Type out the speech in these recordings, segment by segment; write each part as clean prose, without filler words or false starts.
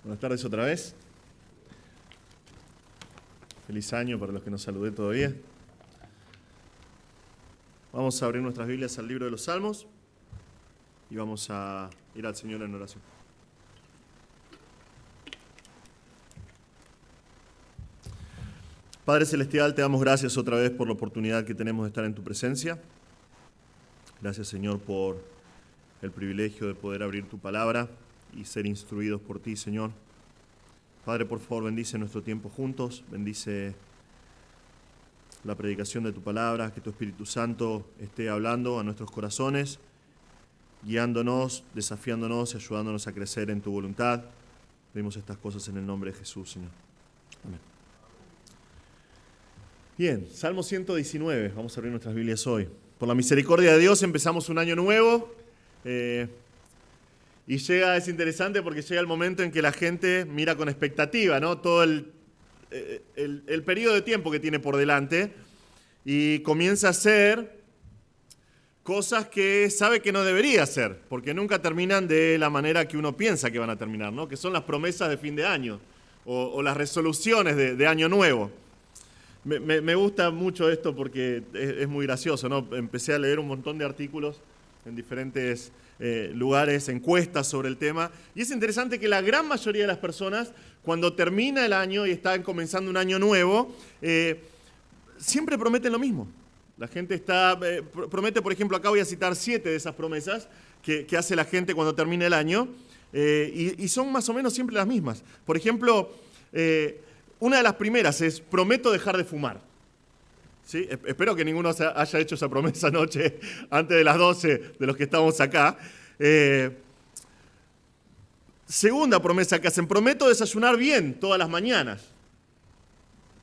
Buenas tardes otra vez. Feliz año para los que nos saludé todavía. Vamos a abrir nuestras Biblias al libro de los Salmos y vamos a ir al Señor en oración. Padre Celestial, te damos gracias otra vez por la oportunidad que tenemos de estar en tu presencia. Gracias, Señor, por el privilegio de poder abrir tu palabra y ser instruidos por ti, Señor. Padre, por favor, bendice nuestro tiempo juntos, bendice la predicación de tu palabra, que tu Espíritu Santo esté hablando a nuestros corazones, guiándonos, desafiándonos y ayudándonos a crecer en tu voluntad. Pedimos estas cosas en el nombre de Jesús, Señor. Amén. Bien, Salmo 119, vamos a abrir nuestras Biblias hoy. Por la misericordia de Dios empezamos un año nuevo. Y es interesante porque llega el momento en que la gente mira con expectativa, ¿no? Todo el periodo de tiempo que tiene por delante y comienza a hacer cosas que sabe que no debería hacer, porque nunca terminan de la manera que uno piensa que van a terminar, ¿no? Que son las promesas de fin de año o las resoluciones de año nuevo. Me gusta mucho esto porque es muy gracioso, ¿no? Empecé a leer un montón de artículos en diferentes lugares, encuestas sobre el tema, y es interesante que la gran mayoría de las personas, cuando termina el año y están comenzando un año nuevo, siempre prometen lo mismo. La gente promete, por ejemplo, acá voy a citar 7 de esas promesas que hace la gente cuando termina el año, y son más o menos siempre las mismas. Por ejemplo, una de las primeras es: prometo dejar de fumar. ¿Sí? Espero que ninguno haya hecho esa promesa anoche, antes de las 12, de los que estamos acá. Segunda promesa que hacen: prometo desayunar bien todas las mañanas.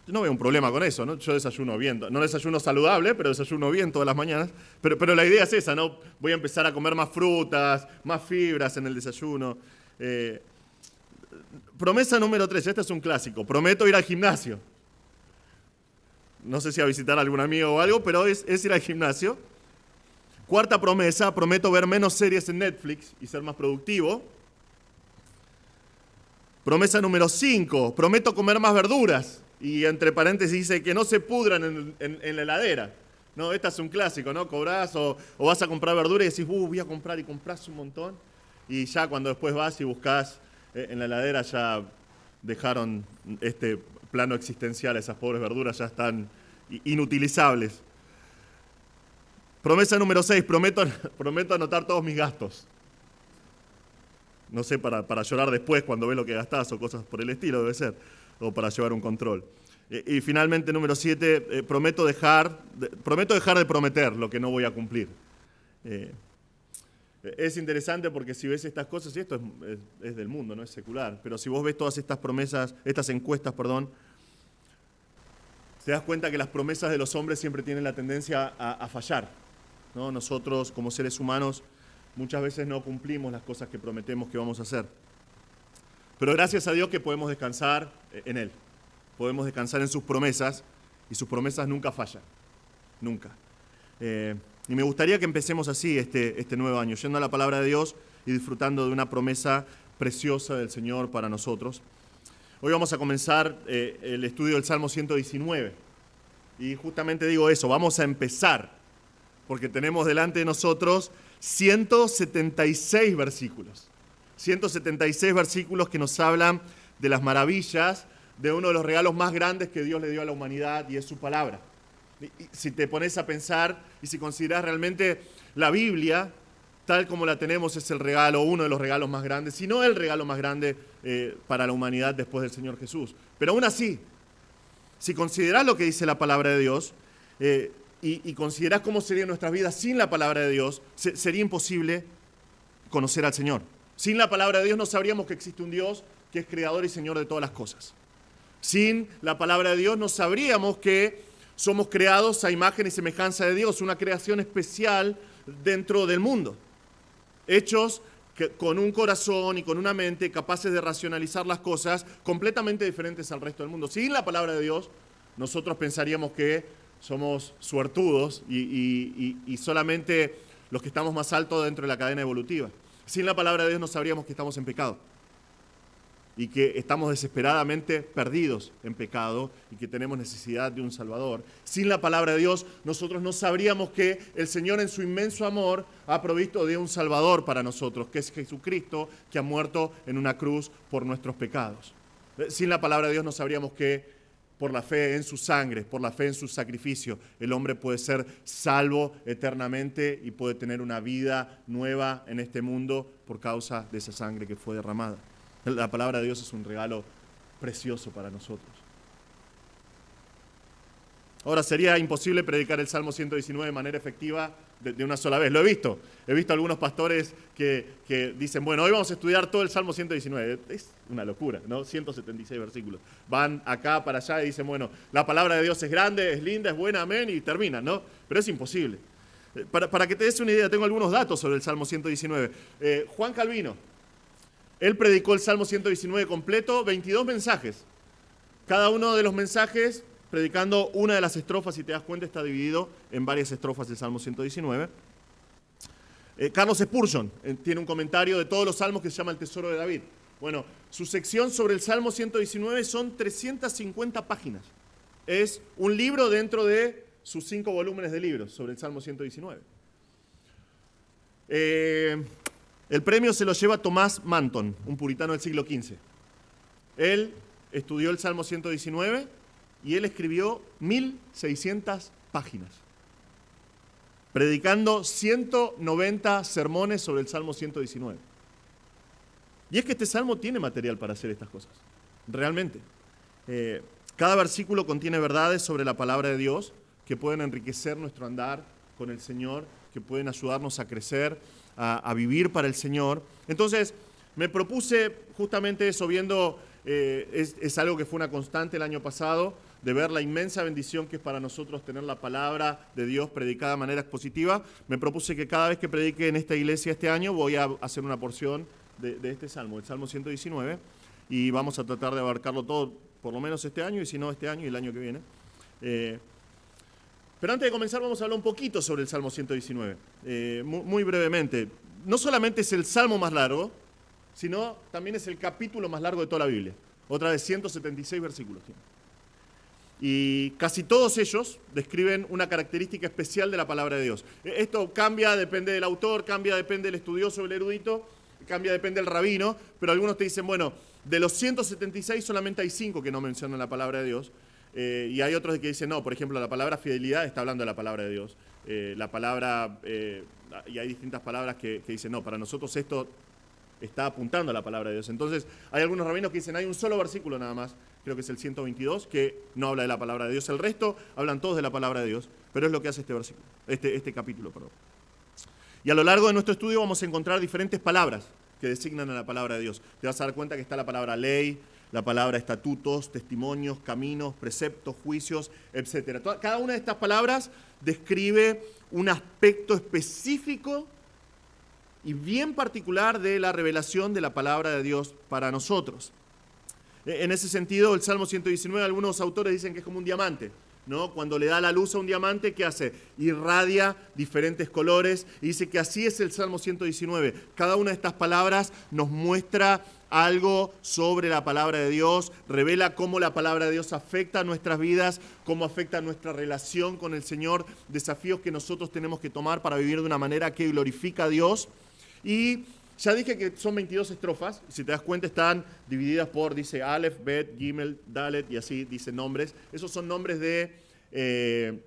Yo no veo un problema con eso, ¿no? Yo desayuno bien, no desayuno saludable, pero desayuno bien todas las mañanas. Pero la idea es esa, ¿no? Voy a empezar a comer más frutas, más fibras en el desayuno. Promesa número 3, este es un clásico: prometo ir al gimnasio. No sé si a visitar a algún amigo o algo, pero es ir al gimnasio. Cuarta promesa: prometo ver menos series en Netflix y ser más productivo. Promesa número 5: prometo comer más verduras. Y entre paréntesis dice que no se pudran en la heladera. No, esta es un clásico, ¿no? Cobrás o vas a comprar verdura y decís, voy a comprar, y comprás un montón. Y ya cuando después vas y buscás en la heladera, ya dejaron este plano existencial, esas pobres verduras ya están inutilizables. Promesa número 6, prometo anotar todos mis gastos. No sé, para llorar después cuando ves lo que gastás o cosas por el estilo, debe ser, o para llevar un control. Y finalmente, número 7, prometo dejar de prometer lo que no voy a cumplir. Es interesante porque si ves estas cosas, y esto es del mundo, no es secular, pero si vos ves todas estas promesas, estas encuestas, te das cuenta que las promesas de los hombres siempre tienen la tendencia a fallar, ¿no? Nosotros, como seres humanos, muchas veces no cumplimos las cosas que prometemos que vamos a hacer. Pero gracias a Dios que podemos descansar en Él. Podemos descansar en sus promesas, y sus promesas nunca fallan. Nunca. Y me gustaría que empecemos así este nuevo año, yendo a la palabra de Dios y disfrutando de una promesa preciosa del Señor para nosotros. Hoy vamos a comenzar el estudio del Salmo 119. Y justamente digo eso, vamos a empezar, porque tenemos delante de nosotros 176 versículos. 176 versículos que nos hablan de las maravillas de uno de los regalos más grandes que Dios le dio a la humanidad, y es su palabra. Y si te pones a pensar y si consideras realmente la Biblia, tal como la tenemos, es el regalo, uno de los regalos más grandes, si no el regalo más grande para la humanidad después del Señor Jesús. Pero aún así, si consideras lo que dice la palabra de Dios y consideras cómo serían nuestras vidas sin la palabra de Dios, sería imposible conocer al Señor. Sin la palabra de Dios no sabríamos que existe un Dios que es creador y Señor de todas las cosas. Sin la palabra de Dios no sabríamos que somos creados a imagen y semejanza de Dios, una creación especial dentro del mundo. Hechos con un corazón y con una mente capaces de racionalizar las cosas completamente diferentes al resto del mundo. Sin la palabra de Dios, nosotros pensaríamos que somos suertudos y solamente los que estamos más altos dentro de la cadena evolutiva. Sin la palabra de Dios no sabríamos que estamos en pecado. y que estamos desesperadamente perdidos en pecado y que tenemos necesidad de un Salvador. Sin la palabra de Dios, nosotros no sabríamos que el Señor en su inmenso amor ha provisto de un Salvador para nosotros, que es Jesucristo, que ha muerto en una cruz por nuestros pecados. Sin la palabra de Dios no sabríamos que por la fe en su sangre, por la fe en su sacrificio, el hombre puede ser salvo eternamente y puede tener una vida nueva en este mundo por causa de esa sangre que fue derramada. La palabra de Dios es un regalo precioso para nosotros. Ahora, sería imposible predicar el Salmo 119 de manera efectiva de una sola vez. Lo he visto. He visto algunos pastores que dicen, bueno, hoy vamos a estudiar todo el Salmo 119. Es una locura, ¿no? 176 versículos. Van acá para allá y dicen, bueno, la palabra de Dios es grande, es linda, es buena, amén, y terminan, ¿no? Pero es imposible. Para que te des una idea, tengo algunos datos sobre el Salmo 119. Juan Calvino, él predicó el Salmo 119 completo, 22 mensajes. Cada uno de los mensajes predicando una de las estrofas, si te das cuenta, está dividido en varias estrofas del Salmo 119. Carlos Spurgeon tiene un comentario de todos los salmos que se llama El Tesoro de David. Bueno, su sección sobre el Salmo 119 son 350 páginas. Es un libro dentro de sus 5 volúmenes de libros sobre el Salmo 119. El premio se lo lleva Thomas Manton, un puritano del siglo XV. Él estudió el Salmo 119 y él escribió 1600 páginas, predicando 190 sermones sobre el Salmo 119. Y es que este Salmo tiene material para hacer estas cosas, realmente. Cada versículo contiene verdades sobre la palabra de Dios que pueden enriquecer nuestro andar con el Señor, que pueden ayudarnos a crecer, a vivir para el Señor. Entonces, me propuse justamente eso, viendo, es algo que fue una constante el año pasado, de ver la inmensa bendición que es para nosotros tener la palabra de Dios predicada de manera expositiva. Me propuse que cada vez que predique en esta iglesia este año voy a hacer una porción de este Salmo, el Salmo 119, y vamos a tratar de abarcarlo todo, por lo menos este año, y si no este año y el año que viene. Pero antes de comenzar vamos a hablar un poquito sobre el Salmo 119, muy brevemente. No solamente es el Salmo más largo, sino también es el capítulo más largo de toda la Biblia. Otra vez 176 versículos tiene. Y casi todos ellos describen una característica especial de la palabra de Dios. Esto cambia, depende del autor, cambia, depende del estudioso, el erudito, cambia, depende del rabino, pero algunos te dicen, bueno, de los 176 solamente hay 5 que no mencionan la palabra de Dios, y hay otros que dicen, no, por ejemplo, la palabra fidelidad está hablando de la palabra de Dios. La palabra, y hay distintas palabras que dicen, no, para nosotros esto está apuntando a la palabra de Dios. Entonces, hay algunos rabinos que dicen, hay un solo versículo nada más, creo que es el 122, que no habla de la palabra de Dios. El resto hablan todos de la palabra de Dios, pero es lo que hace este versículo, este capítulo, perdón. Y a lo largo de nuestro estudio vamos a encontrar diferentes palabras que designan a la palabra de Dios. Te vas a dar cuenta que está la palabra ley, la palabra estatutos, testimonios, caminos, preceptos, juicios, etc. Cada una de estas palabras describe un aspecto específico y bien particular de la revelación de la palabra de Dios para nosotros. En ese sentido, el Salmo 119, algunos autores dicen que es como un diamante, ¿no? Cuando le da la luz a un diamante, ¿qué hace? Irradia diferentes colores, y dice que así es el Salmo 119. Cada una de estas palabras nos muestra algo sobre la palabra de Dios, revela cómo la palabra de Dios afecta a nuestras vidas, cómo afecta nuestra relación con el Señor, desafíos que nosotros tenemos que tomar para vivir de una manera que glorifica a Dios. Y ya dije que son 22 estrofas, si te das cuenta están divididas por, dice Aleph, Bet, Gimel, Dalet, y así dicen nombres. Esos son nombres de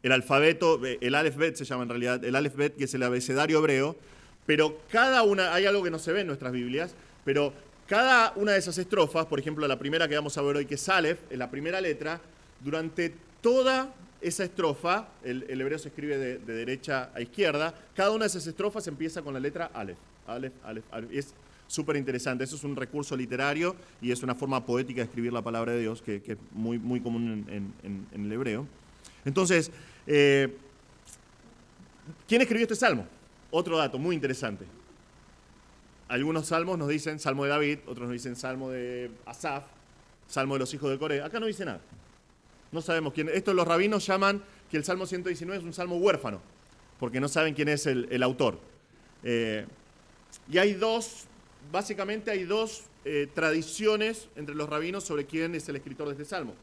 el alfabeto, el Aleph Bet se llama en realidad, el Aleph Bet, que es el abecedario hebreo, pero cada una, hay algo que no se ve en nuestras Biblias, pero cada una de esas estrofas, por ejemplo la primera que vamos a ver hoy, que es Aleph, en la primera letra, durante toda esa estrofa, el hebreo se escribe de derecha a izquierda, cada una de esas estrofas empieza con la letra Aleph. Aleph, Aleph, Aleph. Es súper interesante, eso es un recurso literario y es una forma poética de escribir la palabra de Dios que es muy, muy común en el hebreo. Entonces, ¿quién escribió este salmo? Otro dato muy interesante. Algunos salmos nos dicen Salmo de David, otros nos dicen Salmo de Asaf, Salmo de los hijos de Coré. Acá no dice nada. No sabemos quién. Esto los rabinos llaman que el Salmo 119 es un salmo huérfano, porque no saben quién es el autor. Y hay dos básicamente hay dos tradiciones entre los rabinos sobre quién es el escritor de este salmo.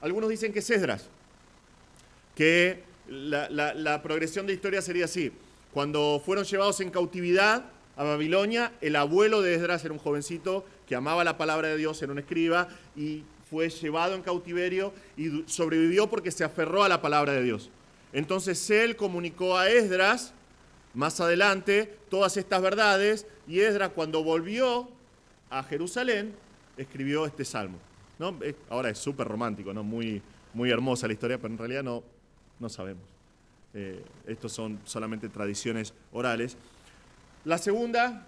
Algunos dicen que es Esdras, que la progresión de historia sería así. Cuando fueron llevados en cautividad a Babilonia, el abuelo de Esdras era un jovencito que amaba la palabra de Dios, era un escriba, y fue llevado en cautiverio y sobrevivió porque se aferró a la palabra de Dios. Entonces él comunicó a Esdras, más adelante, todas estas verdades, y Esdras, cuando volvió a Jerusalén, escribió este salmo, ¿no? Ahora es súper romántico, ¿no? Muy, muy hermosa la historia, pero en realidad no sabemos. Estos son solamente tradiciones orales. La segunda,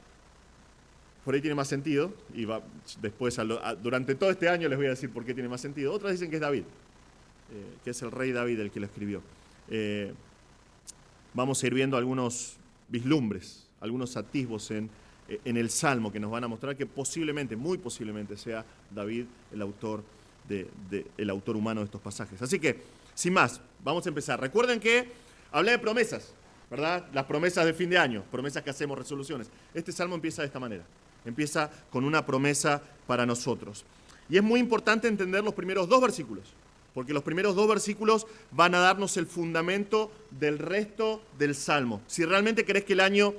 por ahí tiene más sentido, y después, durante todo este año les voy a decir por qué tiene más sentido. Otras dicen que es David, que es el rey David el que lo escribió. Vamos a ir viendo algunos vislumbres, algunos atisbos en el Salmo que nos van a mostrar que posiblemente, muy posiblemente, sea David el autor humano de estos pasajes. Así que, sin más, vamos a empezar. Recuerden que hablé de promesas, ¿verdad? Las promesas de fin de año, promesas que hacemos, resoluciones. Este Salmo empieza de esta manera. Empieza con una promesa para nosotros. Y es muy importante entender los primeros dos versículos, porque los primeros dos versículos van a darnos el fundamento del resto del Salmo. Si realmente querés que el año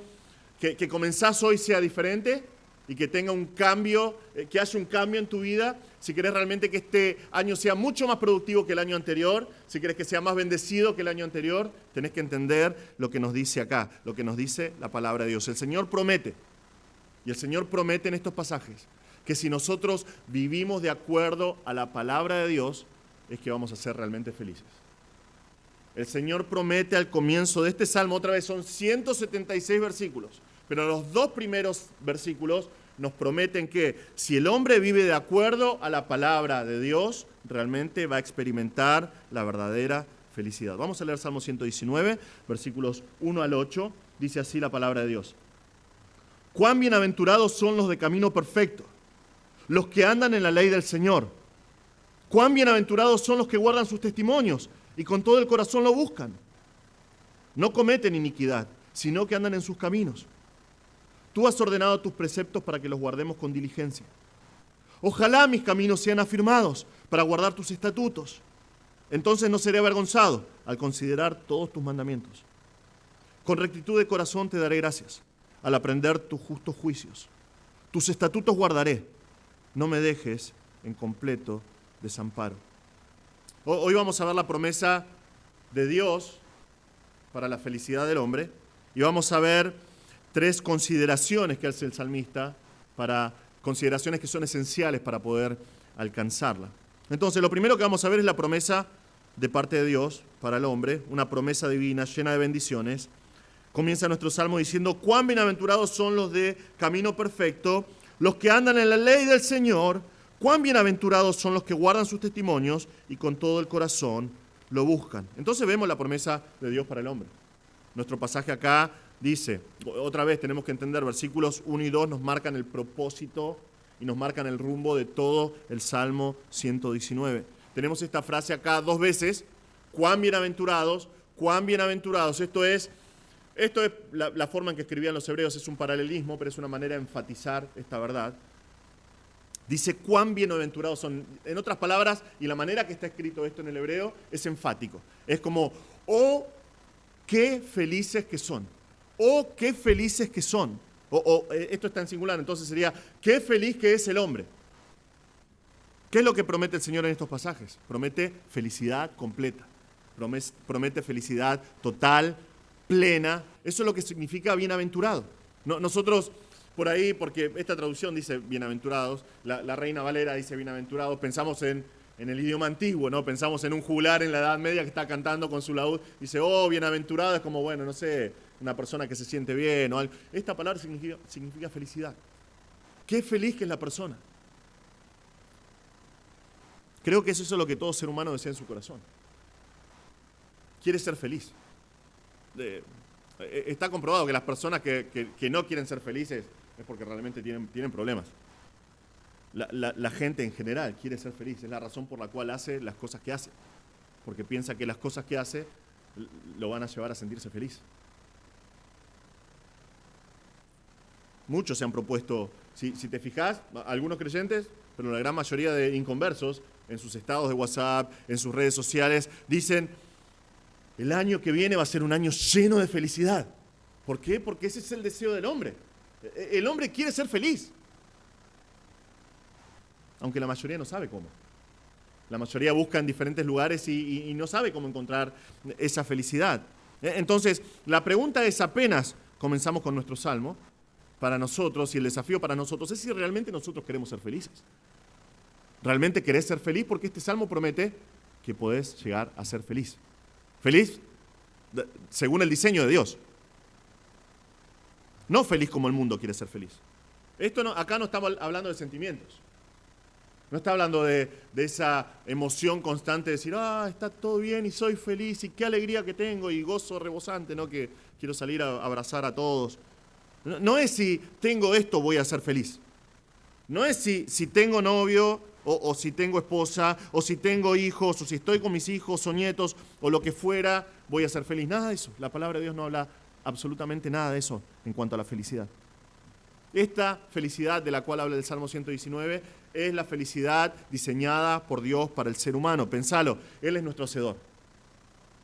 que comenzás hoy sea diferente y que tenga un cambio, que haya un cambio en tu vida, si querés realmente que este año sea mucho más productivo que el año anterior, si querés que sea más bendecido que el año anterior, tenés que entender lo que nos dice acá, lo que nos dice la palabra de Dios. El Señor promete, y el Señor promete en estos pasajes, que si nosotros vivimos de acuerdo a la palabra de Dios, es que vamos a ser realmente felices. El Señor promete al comienzo de este salmo, otra vez son 176 versículos, pero los dos primeros versículos nos prometen que si el hombre vive de acuerdo a la palabra de Dios, realmente va a experimentar la verdadera felicidad. Vamos a leer Salmo 119, versículos 1 al 8, dice así la palabra de Dios. Cuán bienaventurados son los de camino perfecto, los que andan en la ley del Señor. Cuán bienaventurados son los que guardan sus testimonios y con todo el corazón lo buscan. No cometen iniquidad, sino que andan en sus caminos. Tú has ordenado tus preceptos para que los guardemos con diligencia. Ojalá mis caminos sean afirmados para guardar tus estatutos. Entonces no seré avergonzado al considerar todos tus mandamientos. Con rectitud de corazón te daré gracias al aprender tus justos juicios. Tus estatutos guardaré. No me dejes en completo desamparo. Hoy vamos a ver la promesa de Dios para la felicidad del hombre y vamos a ver tres consideraciones que hace el salmista, consideraciones que son esenciales para poder alcanzarla. Entonces, lo primero que vamos a ver es la promesa de parte de Dios para el hombre, una promesa divina llena de bendiciones. Comienza nuestro salmo diciendo, cuán bienaventurados son los de camino perfecto, los que andan en la ley del Señor. Cuán bienaventurados son los que guardan sus testimonios y con todo el corazón lo buscan. Entonces vemos la promesa de Dios para el hombre. Nuestro pasaje acá dice, otra vez tenemos que entender, versículos 1 y 2 nos marcan el propósito y nos marcan el rumbo de todo el Salmo 119. Tenemos esta frase acá dos veces, cuán bienaventurados, cuán bienaventurados. Esto es la forma en que escribían los hebreos, es un paralelismo, pero es una manera de enfatizar esta verdad. Dice cuán bienaventurados son. En otras palabras, y la manera que está escrito esto en el hebreo es enfático. Es como, oh, qué felices que son. Oh, qué felices que son. Esto está en singular, entonces sería, qué feliz que es el hombre. ¿Qué es lo que promete el Señor en estos pasajes? Promete felicidad completa. Promete felicidad total, plena. Eso es lo que significa bienaventurado. Nosotros, por ahí, porque esta traducción dice bienaventurados, la Reina Valera dice bienaventurados, pensamos en el idioma antiguo, ¿no? Pensamos en un juglar en la Edad Media que está cantando con su laúd, dice, oh, bienaventurado, es como, bueno, no sé, una persona que se siente bien o algo. Esta palabra significa felicidad. Qué feliz que es la persona. Creo que eso es lo que todo ser humano desea en su corazón. Quiere ser feliz. Está comprobado que las personas que no quieren ser felices es porque realmente tienen problemas. La gente en general quiere ser feliz, es la razón por la cual hace las cosas que hace, porque piensa que las cosas que hace lo van a llevar a sentirse feliz. Muchos se han propuesto Si te fijas, algunos creyentes, pero la gran mayoría de inconversos, en sus estados de WhatsApp, en sus redes sociales, dicen, el año que viene va a ser un año lleno de felicidad. ¿Por qué? Porque ese es el deseo del hombre. El hombre quiere ser feliz. Aunque la mayoría no sabe cómo. La mayoría busca en diferentes lugares y no sabe cómo encontrar esa felicidad. Entonces, la pregunta es, apenas comenzamos con nuestro salmo, para nosotros, y el desafío para nosotros es si realmente nosotros queremos ser felices. ¿Realmente querés ser feliz? Porque este salmo promete que podés llegar a ser feliz. Feliz según el diseño de Dios. No feliz como el mundo quiere ser feliz. Acá no estamos hablando de sentimientos. No está hablando de esa emoción constante de decir, está todo bien y soy feliz y qué alegría que tengo y gozo rebosante, ¿no? Que quiero salir a abrazar a todos. No es si tengo esto voy a ser feliz. No es si tengo novio o si tengo esposa o si tengo hijos o si estoy con mis hijos o nietos o lo que fuera, voy a ser feliz. Nada de eso. La palabra de Dios no habla absolutamente nada de eso en cuanto a la felicidad. Esta felicidad de la cual habla el Salmo 119 es la felicidad diseñada por Dios para el ser humano. Pensalo, Él es nuestro hacedor.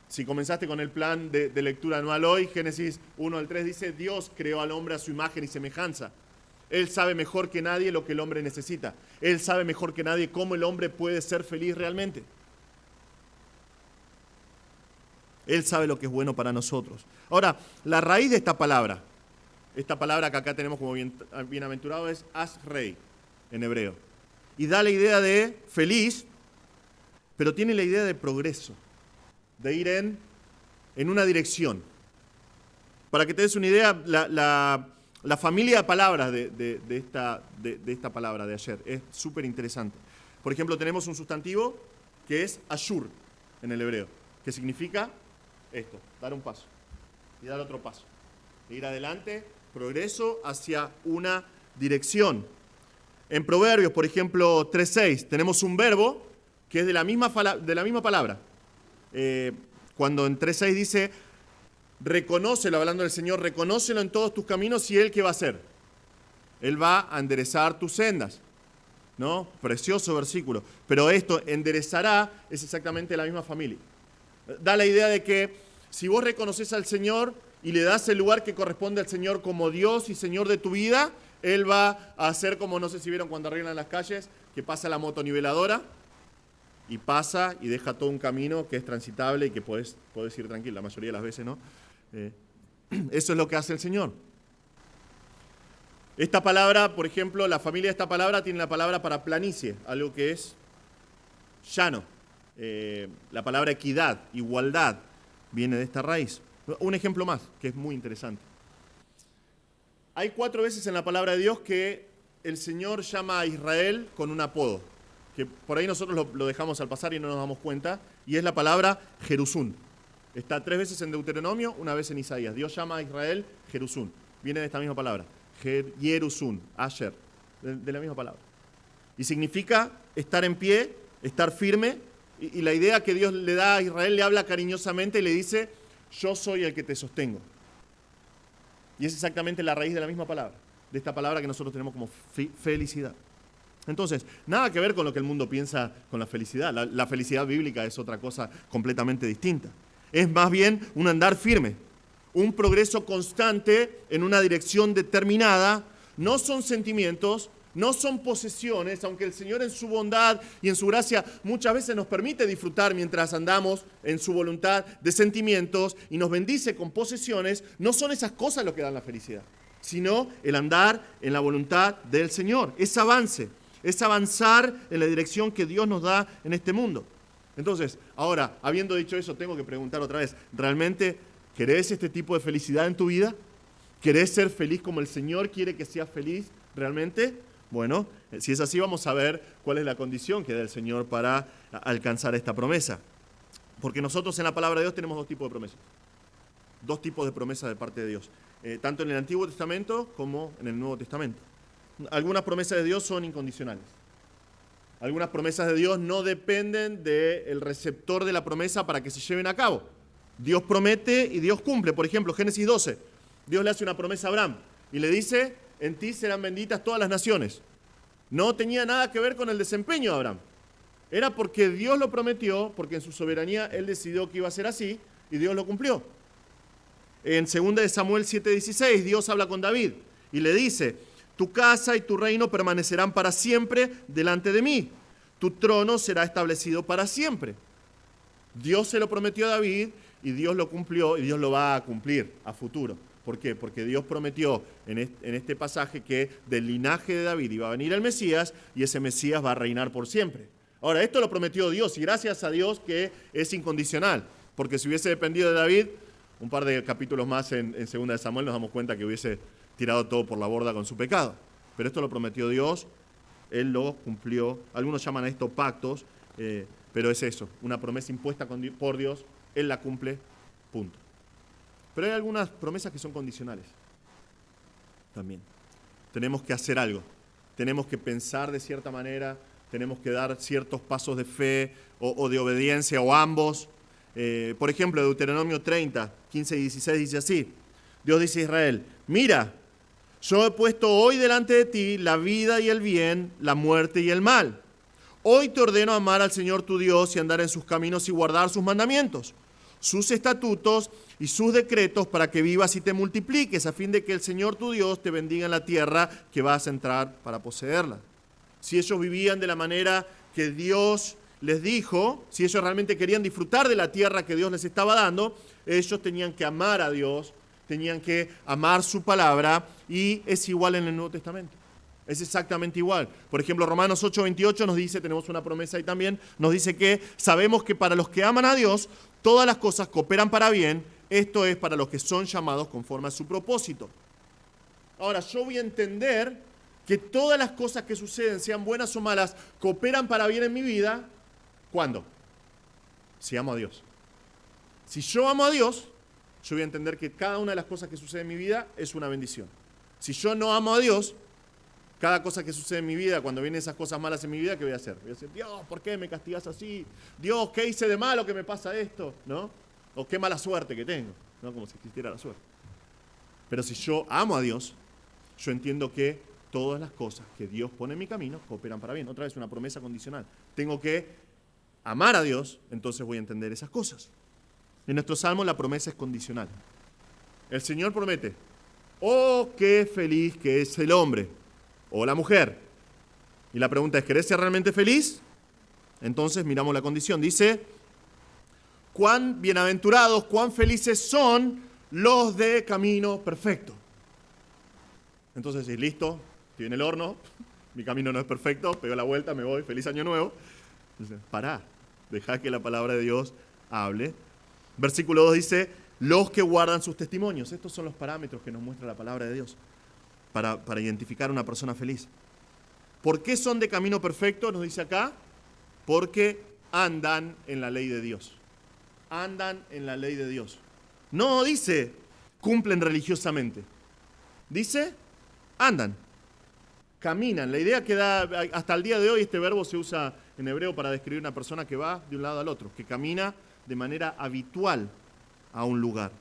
Si comenzaste con el plan de lectura anual hoy, Génesis 1 al 3 dice, Dios creó al hombre a su imagen y semejanza. Él sabe mejor que nadie lo que el hombre necesita. Él sabe mejor que nadie cómo el hombre puede ser feliz realmente. Él sabe lo que es bueno para nosotros. Ahora, la raíz de esta palabra que acá tenemos como bienaventurado es asrei en hebreo. Y da la idea de feliz, pero tiene la idea de progreso, de ir en una dirección. Para que te des una idea, la familia de palabras de esta palabra de ayer es súper interesante. Por ejemplo, tenemos un sustantivo que es ashur en el hebreo, que significa esto, dar un paso y dar otro paso. Ir adelante, progreso hacia una dirección. En Proverbios, por ejemplo, 3.6, tenemos un verbo que es de la misma palabra. Cuando en 3.6 dice, reconócelo, hablando del Señor, reconócelo en todos tus caminos y Él, ¿qué va a hacer? Él va a enderezar tus sendas. ¿No? Precioso versículo. Pero esto, enderezará, es exactamente la misma familia. Da la idea de que si vos reconoces al Señor y le das el lugar que corresponde al Señor como Dios y Señor de tu vida, Él va a hacer como, no sé si vieron cuando arreglan las calles, que pasa la motoniveladora y pasa y deja todo un camino que es transitable y que podés ir tranquilo, la mayoría de las veces, ¿no? Eso es lo que hace el Señor. Esta palabra, por ejemplo, la familia de esta palabra tiene la palabra para planicie, algo que es llano. La palabra equidad, igualdad, viene de esta raíz. Un ejemplo más, que es muy interesante. Hay 4 veces en la palabra de Dios que el Señor llama a Israel con un apodo, que por ahí nosotros lo dejamos al pasar y no nos damos cuenta, y es la palabra Jerusún. Está 3 veces en Deuteronomio, 1 vez en Isaías. Dios llama a Israel Jerusún. Viene de esta misma palabra, Jerusún, Asher, de la misma palabra. Y significa estar en pie, estar firme, y la idea que Dios le da a Israel, le habla cariñosamente y le dice, yo soy el que te sostengo. Y es exactamente la raíz de la misma palabra, de esta palabra que nosotros tenemos como felicidad. Entonces, nada que ver con lo que el mundo piensa con la felicidad. La felicidad bíblica es otra cosa completamente distinta. Es más bien un andar firme, un progreso constante en una dirección determinada. No son sentimientos, no son posesiones, aunque el Señor en su bondad y en su gracia muchas veces nos permite disfrutar mientras andamos en su voluntad de sentimientos y nos bendice con posesiones. No son esas cosas lo que dan la felicidad, sino el andar en la voluntad del Señor. Es avance, es avanzar en la dirección que Dios nos da en este mundo. Entonces, ahora, habiendo dicho eso, tengo que preguntar otra vez, ¿realmente querés este tipo de felicidad en tu vida? ¿Querés ser feliz como el Señor quiere que seas feliz realmente? Bueno, si es así, vamos a ver cuál es la condición que da el Señor para alcanzar esta promesa. Porque nosotros en la palabra de Dios tenemos 2 tipos de promesas. 2 tipos de promesas de parte de Dios. Tanto en el Antiguo Testamento como en el Nuevo Testamento. Algunas promesas de Dios son incondicionales. Algunas promesas de Dios no dependen del receptor de la promesa para que se lleven a cabo. Dios promete y Dios cumple. Por ejemplo, Génesis 12. Dios le hace una promesa a Abraham y le dice, en ti serán benditas todas las naciones. No tenía nada que ver con el desempeño de Abraham. Era porque Dios lo prometió, porque en su soberanía Él decidió que iba a ser así, y Dios lo cumplió. En 2 de Samuel 7:16, Dios habla con David y le dice: tu casa y tu reino permanecerán para siempre delante de mí. Tu trono será establecido para siempre. Dios se lo prometió a David y Dios lo cumplió y Dios lo va a cumplir a futuro. ¿Por qué? Porque Dios prometió en este pasaje que del linaje de David iba a venir el Mesías y ese Mesías va a reinar por siempre. Ahora, esto lo prometió Dios y gracias a Dios que es incondicional, porque si hubiese dependido de David, un par de capítulos más en 2 de Samuel nos damos cuenta que hubiese tirado todo por la borda con su pecado. Pero esto lo prometió Dios, Él lo cumplió. Algunos llaman a esto pactos, pero es eso, una promesa impuesta por Dios, Él la cumple, punto. Pero hay algunas promesas que son condicionales también. Tenemos que hacer algo, tenemos que pensar de cierta manera, tenemos que dar ciertos pasos de fe o de obediencia o ambos. Por ejemplo, Deuteronomio 30, 15 y 16 dice así: Dios dice a Israel: mira, yo he puesto hoy delante de ti la vida y el bien, la muerte y el mal. Hoy te ordeno amar al Señor tu Dios y andar en sus caminos y guardar sus mandamientos, sus estatutos y sus decretos, para que vivas y te multipliques, a fin de que el Señor tu Dios te bendiga en la tierra que vas a entrar para poseerla. Si ellos vivían de la manera que Dios les dijo, si ellos realmente querían disfrutar de la tierra que Dios les estaba dando, ellos tenían que amar a Dios, tenían que amar su palabra, y es igual en el Nuevo Testamento. Es exactamente igual. Por ejemplo, Romanos 8:28 nos dice, tenemos una promesa ahí también, nos dice que sabemos que para los que aman a Dios, todas las cosas cooperan para bien, esto es, para los que son llamados conforme a su propósito. Ahora, yo voy a entender que todas las cosas que suceden, sean buenas o malas, cooperan para bien en mi vida. ¿Cuándo? Si amo a Dios. Si yo amo a Dios, yo voy a entender que cada una de las cosas que sucede en mi vida es una bendición. Si yo no amo a Dios, cada cosa que sucede en mi vida, cuando vienen esas cosas malas en mi vida, ¿qué voy a hacer? Voy a decir: Dios, ¿por qué me castigas así? Dios, ¿qué hice de malo que me pasa esto? ¿No? O qué mala suerte que tengo, ¿no? Como si existiera la suerte. Pero si yo amo a Dios, yo entiendo que todas las cosas que Dios pone en mi camino cooperan para bien. Otra vez, una promesa condicional. Tengo que amar a Dios, entonces voy a entender esas cosas. En nuestro salmo la promesa es condicional. El Señor promete: oh, qué feliz que es el hombre o la mujer. Y la pregunta es: ¿querés ser realmente feliz? Entonces miramos la condición. Dice: cuán bienaventurados, cuán felices son los de camino perfecto. Entonces decís: listo, estoy en el horno, mi camino no es perfecto, pego la vuelta, me voy, feliz año nuevo. Entonces, pará, dejá que la palabra de Dios hable. Versículo 2 dice: los que guardan sus testimonios. Estos son los parámetros que nos muestra la palabra de Dios para identificar a una persona feliz. ¿Por qué son de camino perfecto? Nos dice acá: porque andan en la ley de Dios. Andan en la ley de Dios. No dice cumplen religiosamente. Dice andan, caminan. La idea que da hasta el día de hoy, este verbo se usa en hebreo para describir una persona que va de un lado al otro, que camina de manera habitual a un lugar.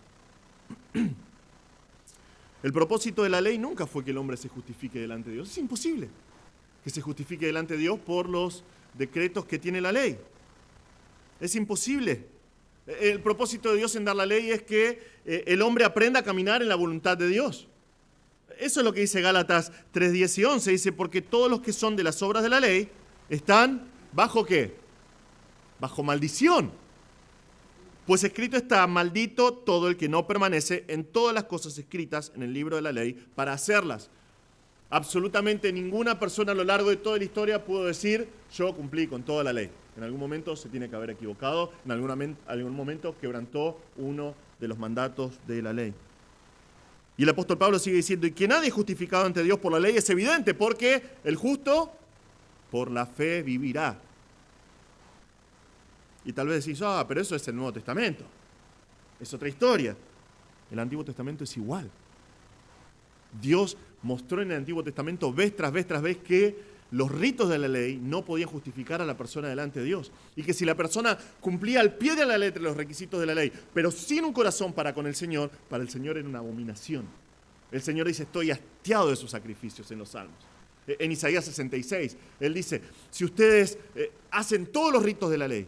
El propósito de la ley nunca fue que el hombre se justifique delante de Dios. Es imposible que se justifique delante de Dios por los decretos que tiene la ley. Es imposible. El propósito de Dios en dar la ley es que el hombre aprenda a caminar en la voluntad de Dios. Eso es lo que dice Gálatas 3, 10 y 11. Dice: porque todos los que son de las obras de la ley están ¿bajo qué? Bajo maldición. Pues escrito está: maldito todo el que no permanece en todas las cosas escritas en el libro de la ley para hacerlas. Absolutamente ninguna persona a lo largo de toda la historia pudo decir: yo cumplí con toda la ley. En algún momento se tiene que haber equivocado, en algún momento quebrantó uno de los mandatos de la ley. Y el apóstol Pablo sigue diciendo: y que nadie es justificado ante Dios por la ley es evidente, porque el justo por la fe vivirá. Y tal vez decís: pero eso es el Nuevo Testamento, es otra historia. El Antiguo Testamento es igual. Dios mostró en el Antiguo Testamento vez tras vez tras vez que los ritos de la ley no podían justificar a la persona delante de Dios. Y que si la persona cumplía al pie de la letra los requisitos de la ley, pero sin un corazón para con el Señor, para el Señor era una abominación. El Señor dice, estoy hastiado de sus sacrificios en los Salmos. En Isaías 66, Él dice, si ustedes hacen todos los ritos de la ley,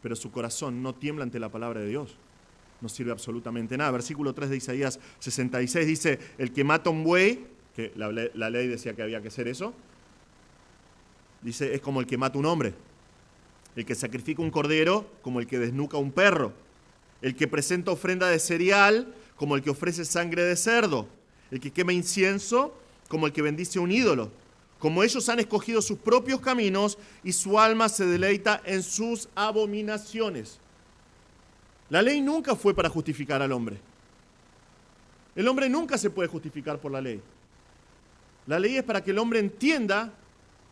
pero su corazón no tiembla ante la palabra de Dios, no sirve absolutamente nada. Versículo 3 de Isaías 66 dice, el que mata un buey, que la ley decía que había que hacer eso, dice, es como el que mata un hombre. El que sacrifica un cordero, como el que desnuca un perro. El que presenta ofrenda de cereal, como el que ofrece sangre de cerdo. El que quema incienso, como el que bendice un ídolo. Como ellos han escogido sus propios caminos y su alma se deleita en sus abominaciones. La ley nunca fue para justificar al hombre. El hombre nunca se puede justificar por la ley. La ley es para que el hombre entienda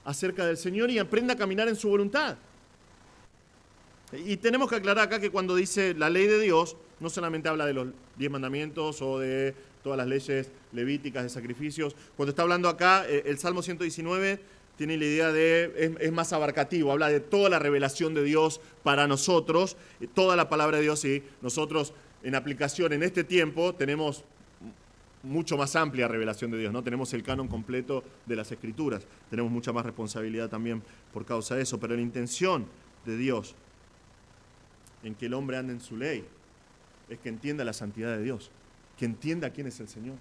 acerca del Señor y aprenda a caminar en su voluntad. Y tenemos que aclarar acá que cuando dice la ley de Dios, no solamente habla de los 10 mandamientos o de todas las leyes levíticas de sacrificios. Cuando está hablando acá, el Salmo 119 tiene la idea de, es más abarcativo, habla de toda la revelación de Dios para nosotros, toda la palabra de Dios, y nosotros en aplicación en este tiempo tenemos mucho más amplia revelación de Dios, ¿no? Tenemos el canon completo de las Escrituras, tenemos mucha más responsabilidad también por causa de eso, pero la intención de Dios en que el hombre ande en su ley es que entienda la santidad de Dios, que entienda quién es el Señor,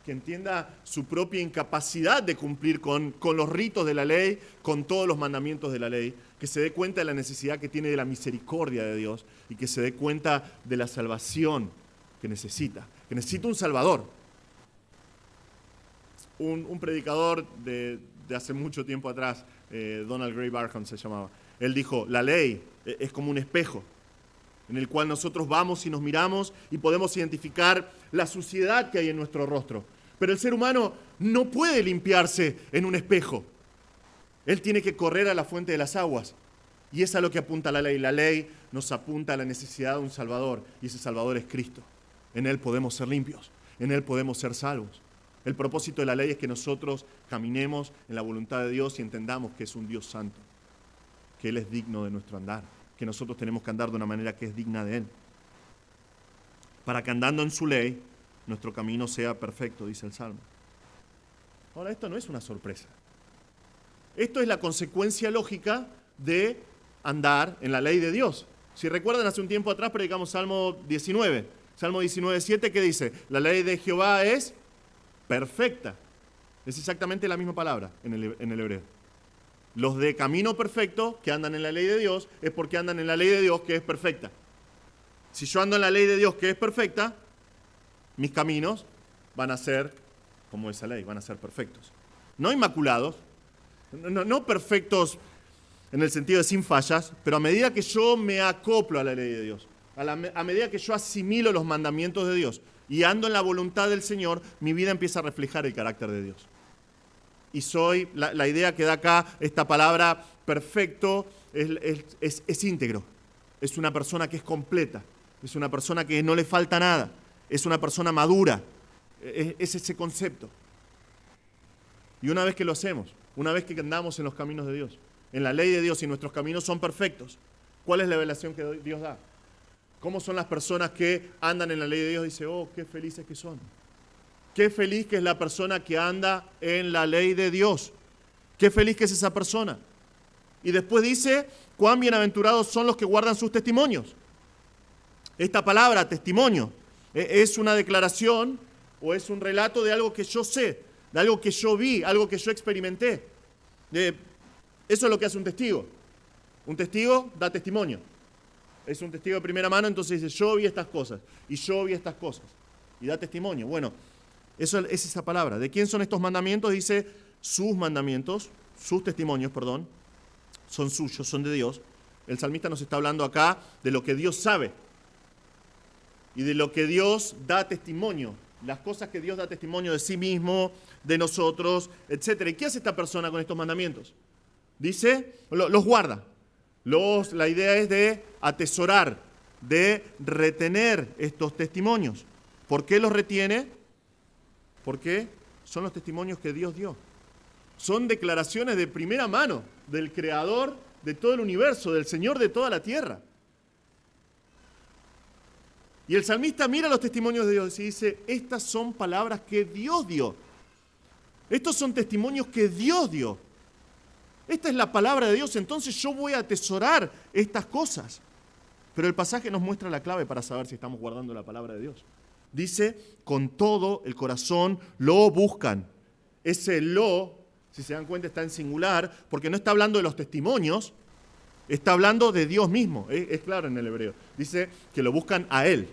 que entienda su propia incapacidad de cumplir con los ritos de la ley, con todos los mandamientos de la ley, que se dé cuenta de la necesidad que tiene de la misericordia de Dios y que se dé cuenta de la salvación que necesita un Salvador. Un predicador de hace mucho tiempo atrás, Donald Gray Barham se llamaba, él dijo, la ley es como un espejo en el cual nosotros vamos y nos miramos y podemos identificar la suciedad que hay en nuestro rostro. Pero el ser humano no puede limpiarse en un espejo. Él tiene que correr a la fuente de las aguas. Y es a lo que apunta la ley. La ley nos apunta a la necesidad de un Salvador, y ese Salvador es Cristo. En Él podemos ser limpios, en Él podemos ser salvos. El propósito de la ley es que nosotros caminemos en la voluntad de Dios y entendamos que es un Dios santo, que Él es digno de nuestro andar, que nosotros tenemos que andar de una manera que es digna de Él. Para que andando en su ley, nuestro camino sea perfecto, dice el Salmo. Ahora, esto no es una sorpresa. Esto es la consecuencia lógica de andar en la ley de Dios. Si recuerdan, hace un tiempo atrás predicamos Salmo 19. Salmo 19:7, ¿qué dice? La ley de Jehová es perfecta. Es exactamente la misma palabra en el hebreo. Los de camino perfecto, que andan en la ley de Dios, es porque andan en la ley de Dios, que es perfecta. Si yo ando en la ley de Dios, que es perfecta, mis caminos van a ser como esa ley, van a ser perfectos. No inmaculados, no perfectos en el sentido de sin fallas, pero a medida que yo me acoplo a la ley de Dios, a medida que yo asimilo los mandamientos de Dios y ando en la voluntad del Señor, mi vida empieza a reflejar el carácter de Dios. Y la idea que da acá esta palabra perfecto es íntegro. Es una persona que es completa. Es una persona que no le falta nada. Es una persona madura. Es ese concepto. Y una vez que lo hacemos, una vez que andamos en los caminos de Dios, en la ley de Dios y nuestros caminos son perfectos, ¿cuál es la revelación que Dios da? ¿Cómo son las personas que andan en la ley de Dios y dicen, oh, qué felices que son? Qué feliz que es la persona que anda en la ley de Dios. Qué feliz que es esa persona. Y después dice, cuán bienaventurados son los que guardan sus testimonios. Esta palabra, testimonio, es una declaración o es un relato de algo que yo sé, de algo que yo vi, algo que yo experimenté. Eso es lo que hace un testigo. Un testigo da testimonio. Es un testigo de primera mano, entonces dice, yo vi estas cosas, y yo vi estas cosas. Y da testimonio. Bueno, eso es esa palabra. ¿De quién son estos mandamientos? Dice, sus mandamientos, sus testimonios, perdón, son suyos, son de Dios. El salmista nos está hablando acá de lo que Dios sabe y de lo que Dios da testimonio, las cosas que Dios da testimonio de sí mismo, de nosotros, etc. ¿Y qué hace esta persona con estos mandamientos? Dice, los guarda. La idea es de atesorar, de retener estos testimonios. ¿Por qué los retiene? Porque son los testimonios que Dios dio. Son declaraciones de primera mano del Creador de todo el universo, del Señor de toda la tierra. Y el salmista mira los testimonios de Dios y dice, estas son palabras que Dios dio. Estos son testimonios que Dios dio. Esta es la palabra de Dios, entonces yo voy a atesorar estas cosas. Pero el pasaje nos muestra la clave para saber si estamos guardando la palabra de Dios. Dice, con todo el corazón lo buscan. Ese lo, si se dan cuenta, está en singular, porque no está hablando de los testimonios, está hablando de Dios mismo. Es claro en el hebreo. Dice que lo buscan a Él,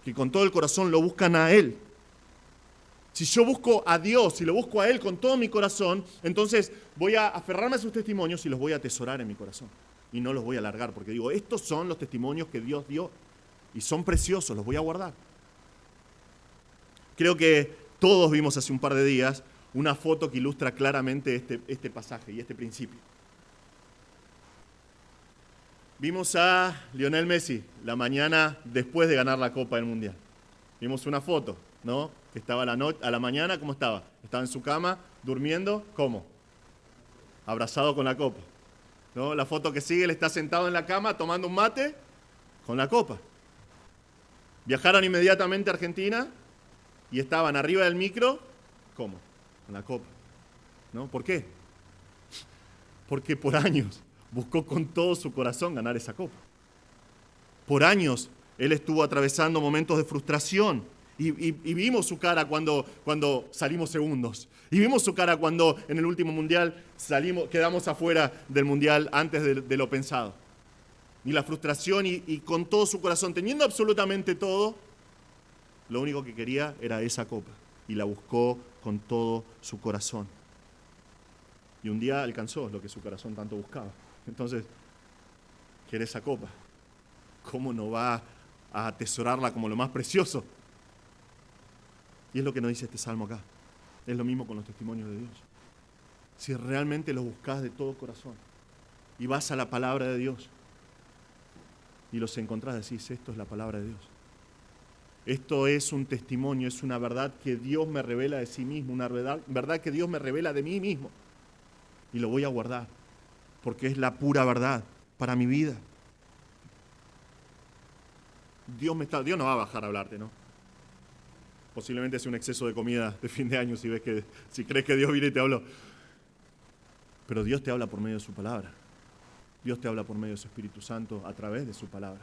que con todo el corazón lo buscan a Él. Si yo busco a Dios, si lo busco a Él con todo mi corazón, entonces voy a aferrarme a sus testimonios y los voy a atesorar en mi corazón. Y no los voy a alargar, porque digo, estos son los testimonios que Dios dio y son preciosos, los voy a guardar. Creo que todos vimos hace un par de días una foto que ilustra claramente este pasaje y este principio. Vimos a Lionel Messi la mañana después de ganar la Copa del Mundial. Vimos una foto, ¿no? Que estaba a la mañana, ¿cómo estaba? Estaba en su cama, durmiendo, ¿cómo? Abrazado con la copa, ¿no? La foto que sigue, él está sentado en la cama tomando un mate con la copa. Viajaron inmediatamente a Argentina y estaban arriba del micro, ¿cómo? Con la copa, ¿no? ¿Por qué? Porque por años buscó con todo su corazón ganar esa copa. Por años él estuvo atravesando momentos de frustración y vimos su cara cuando salimos segundos. Y vimos su cara cuando en el último mundial quedamos afuera del mundial antes de lo pensado. Y la frustración y con todo su corazón, teniendo absolutamente todo, lo único que quería era esa copa. Y la buscó con todo su corazón. Y un día alcanzó lo que su corazón tanto buscaba. Entonces, quiere esa copa. ¿Cómo no va a atesorarla como lo más precioso? Y es lo que nos dice este salmo acá. Es lo mismo con los testimonios de Dios. Si realmente los buscas de todo corazón y vas a la palabra de Dios y los encontrás, decís, esto es la palabra de Dios. Esto es un testimonio, es una verdad que Dios me revela de sí mismo, una verdad que Dios me revela de mí mismo. Y lo voy a guardar, porque es la pura verdad para mi vida. Dios no va a bajar a hablarte, ¿no? Posiblemente sea un exceso de comida de fin de año si crees que Dios viene y te habló. Pero Dios te habla por medio de su palabra. Dios te habla por medio de su Espíritu Santo a través de su palabra.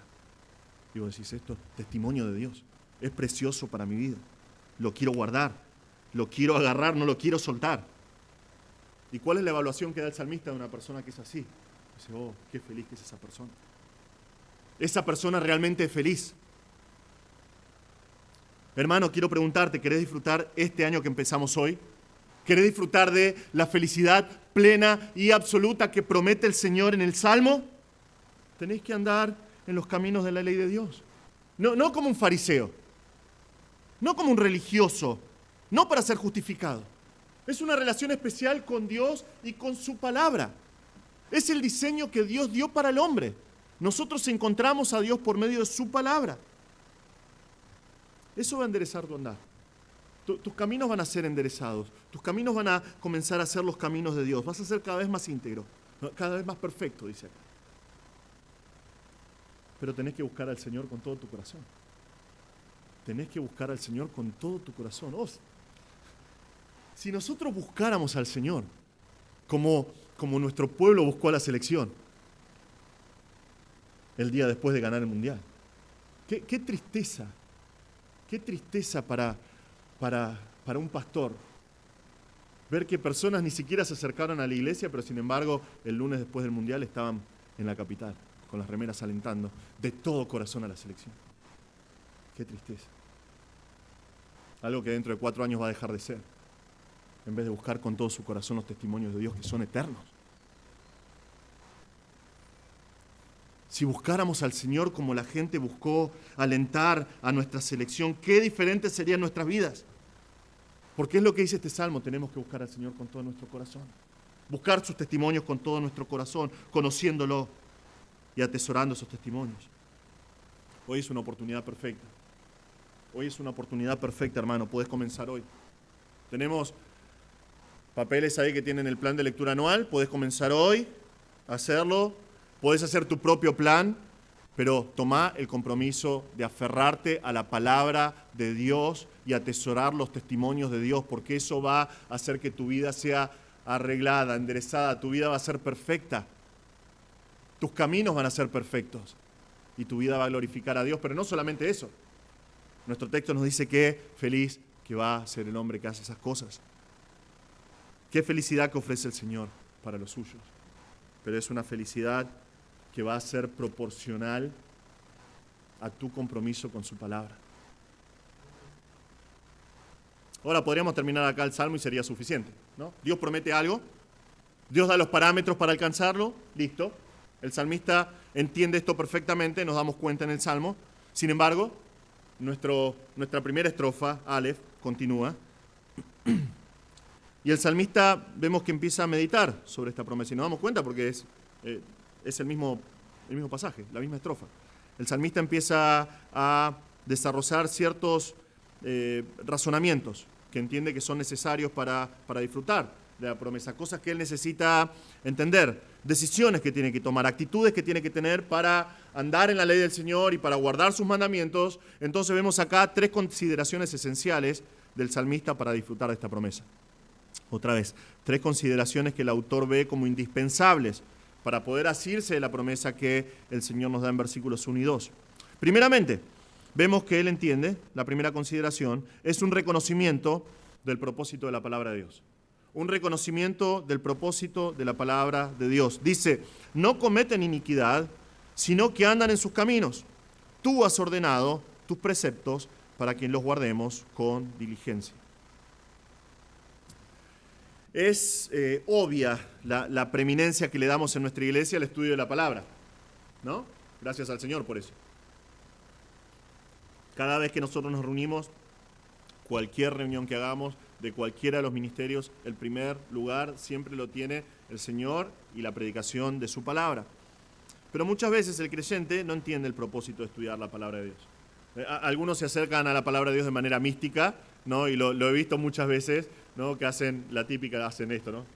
Y vos decís, esto es testimonio de Dios. Es precioso para mi vida. Lo quiero guardar. Lo quiero agarrar, no lo quiero soltar. ¿Y cuál es la evaluación que da el salmista de una persona que es así? Dice, oh, qué feliz que es esa persona. Esa persona realmente es feliz. Hermano, quiero preguntarte, ¿querés disfrutar este año que empezamos hoy? ¿Querés disfrutar de la felicidad plena y absoluta que promete el Señor en el Salmo? Tenés que andar en los caminos de la ley de Dios. No como un fariseo, no como un religioso, no para ser justificado. Es una relación especial con Dios y con su palabra. Es el diseño que Dios dio para el hombre. Nosotros encontramos a Dios por medio de su palabra. Eso va a enderezar tu andar. Tus caminos van a ser enderezados. Tus caminos van a comenzar a ser los caminos de Dios. Vas a ser cada vez más íntegro, cada vez más perfecto, dice acá. Pero tenés que buscar al Señor con todo tu corazón. Tenés que buscar al Señor con todo tu corazón. Si nosotros buscáramos al Señor como nuestro pueblo buscó a la selección el día después de ganar el Mundial. Qué tristeza. Qué tristeza para un pastor ver que personas ni siquiera se acercaron a la iglesia, pero sin embargo el lunes después del Mundial estaban en la capital, con las remeras alentando de todo corazón a la selección. Qué tristeza. Algo que dentro de 4 años va a dejar de ser, en vez de buscar con todo su corazón los testimonios de Dios que son eternos. Si buscáramos al Señor como la gente buscó alentar a nuestra selección, qué diferentes serían nuestras vidas. Porque es lo que dice este salmo, tenemos que buscar al Señor con todo nuestro corazón. Buscar sus testimonios con todo nuestro corazón, conociéndolo y atesorando esos testimonios. Hoy es una oportunidad perfecta. Hoy es una oportunidad perfecta, hermano. Puedes comenzar hoy. Tenemos papeles ahí que tienen el plan de lectura anual. Puedes comenzar hoy a hacerlo. Puedes hacer tu propio plan Pero toma el compromiso de aferrarte a la palabra de Dios y atesorar los testimonios de Dios, porque eso va a hacer que tu vida sea arreglada, enderezada, tu vida va a ser perfecta. Tus caminos van a ser perfectos y tu vida va a glorificar a Dios. Pero no solamente eso. Nuestro texto nos dice que feliz que va a ser el hombre que hace esas cosas. Qué felicidad que ofrece el Señor para los suyos. Pero es una felicidad que va a ser proporcional a tu compromiso con su palabra. Ahora podríamos terminar acá el Salmo y sería suficiente, ¿no? Dios promete algo, Dios da los parámetros para alcanzarlo, listo. El salmista entiende esto perfectamente, nos damos cuenta en el Salmo. Sin embargo, nuestra primera estrofa, Aleph, continúa. Y el salmista vemos que empieza a meditar sobre esta promesa. Y nos damos cuenta porque es el mismo pasaje, la misma estrofa. El salmista empieza a desarrollar ciertos razonamientos que entiende que son necesarios para disfrutar de la promesa, cosas que él necesita entender, decisiones que tiene que tomar, actitudes que tiene que tener para andar en la ley del Señor y para guardar sus mandamientos. Entonces vemos acá 3 consideraciones esenciales del salmista para disfrutar de esta promesa. Otra vez, 3 consideraciones que el autor ve como indispensables para poder asirse de la promesa que el Señor nos da en versículos 1 y 2. Primeramente, vemos que él entiende, la primera consideración, es un reconocimiento del propósito de la palabra de Dios. Un reconocimiento del propósito de la palabra de Dios. Dice, no cometen iniquidad, sino que andan en sus caminos. Tú has ordenado tus preceptos para que los guardemos con diligencia. Es obvia la preeminencia que le damos en nuestra iglesia al estudio de la palabra, ¿no? Gracias al Señor por eso. Cada vez que nosotros nos reunimos, cualquier reunión que hagamos, de cualquiera de los ministerios, el primer lugar siempre lo tiene el Señor y la predicación de su palabra. Pero muchas veces el creyente no entiende el propósito de estudiar la palabra de Dios. Algunos se acercan a la palabra de Dios de manera mística, ¿no? Y lo he visto muchas veces, ¿no? Que hacen la típica, hacen esto, ¿no?